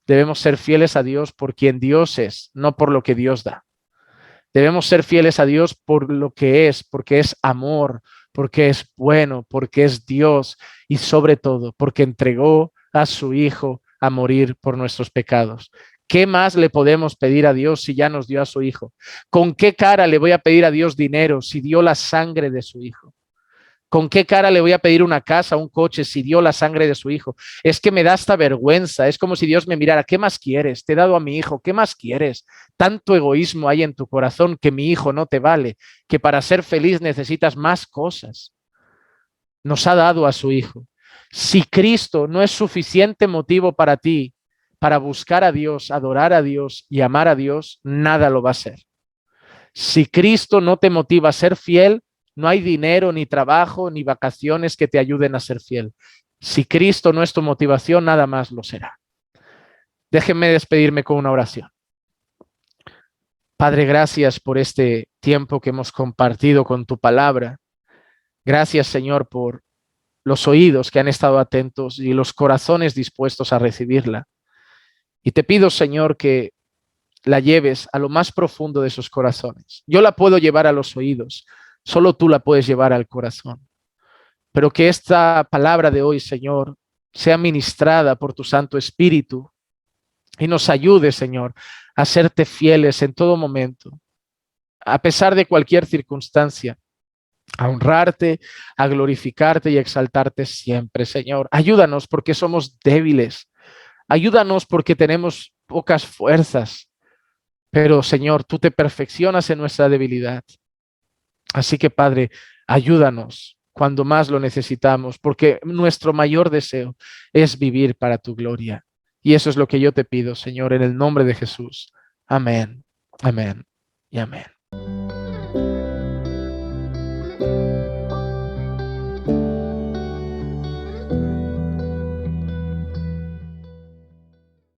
Debemos ser fieles a Dios por quien Dios es, no por lo que Dios da. Debemos ser fieles a Dios por lo que es, porque es amor, porque es bueno, porque es Dios y sobre todo porque entregó a su Hijo a morir por nuestros pecados. ¿Qué más le podemos pedir a Dios si ya nos dio a su Hijo? ¿Con qué cara le voy a pedir a Dios dinero si dio la sangre de su Hijo? ¿Con qué cara le voy a pedir una casa, un coche, si dio la sangre de su hijo? Es que me da esta vergüenza. Es como si Dios me mirara, ¿qué más quieres? Te he dado a mi hijo, ¿qué más quieres? Tanto egoísmo hay en tu corazón que mi hijo no te vale, que para ser feliz necesitas más cosas. Nos ha dado a su hijo. Si Cristo no es suficiente motivo para ti, para buscar a Dios, adorar a Dios y amar a Dios, nada lo va a ser. Si Cristo no te motiva a ser fiel, no hay dinero, ni trabajo, ni vacaciones que te ayuden a ser fiel. Si Cristo no es tu motivación, nada más lo será. Déjenme despedirme con una oración. Padre, gracias por este tiempo que hemos compartido con tu palabra. Gracias, Señor, por los oídos que han estado atentos y los corazones dispuestos a recibirla. Y te pido, Señor, que la lleves a lo más profundo de sus corazones. Yo la puedo llevar a los oídos, solo tú la puedes llevar al corazón. Pero que esta palabra de hoy, Señor, sea ministrada por tu Santo Espíritu y nos ayude, Señor, a serte fieles en todo momento, a pesar de cualquier circunstancia, a honrarte, a glorificarte y a exaltarte siempre, Señor. Ayúdanos porque somos débiles, ayúdanos porque tenemos pocas fuerzas, pero Señor, tú te perfeccionas en nuestra debilidad. Así que, Padre, ayúdanos cuando más lo necesitamos, porque nuestro mayor deseo es vivir para tu gloria. Y eso es lo que yo te pido, Señor, en el nombre de Jesús. Amén, amén y amén.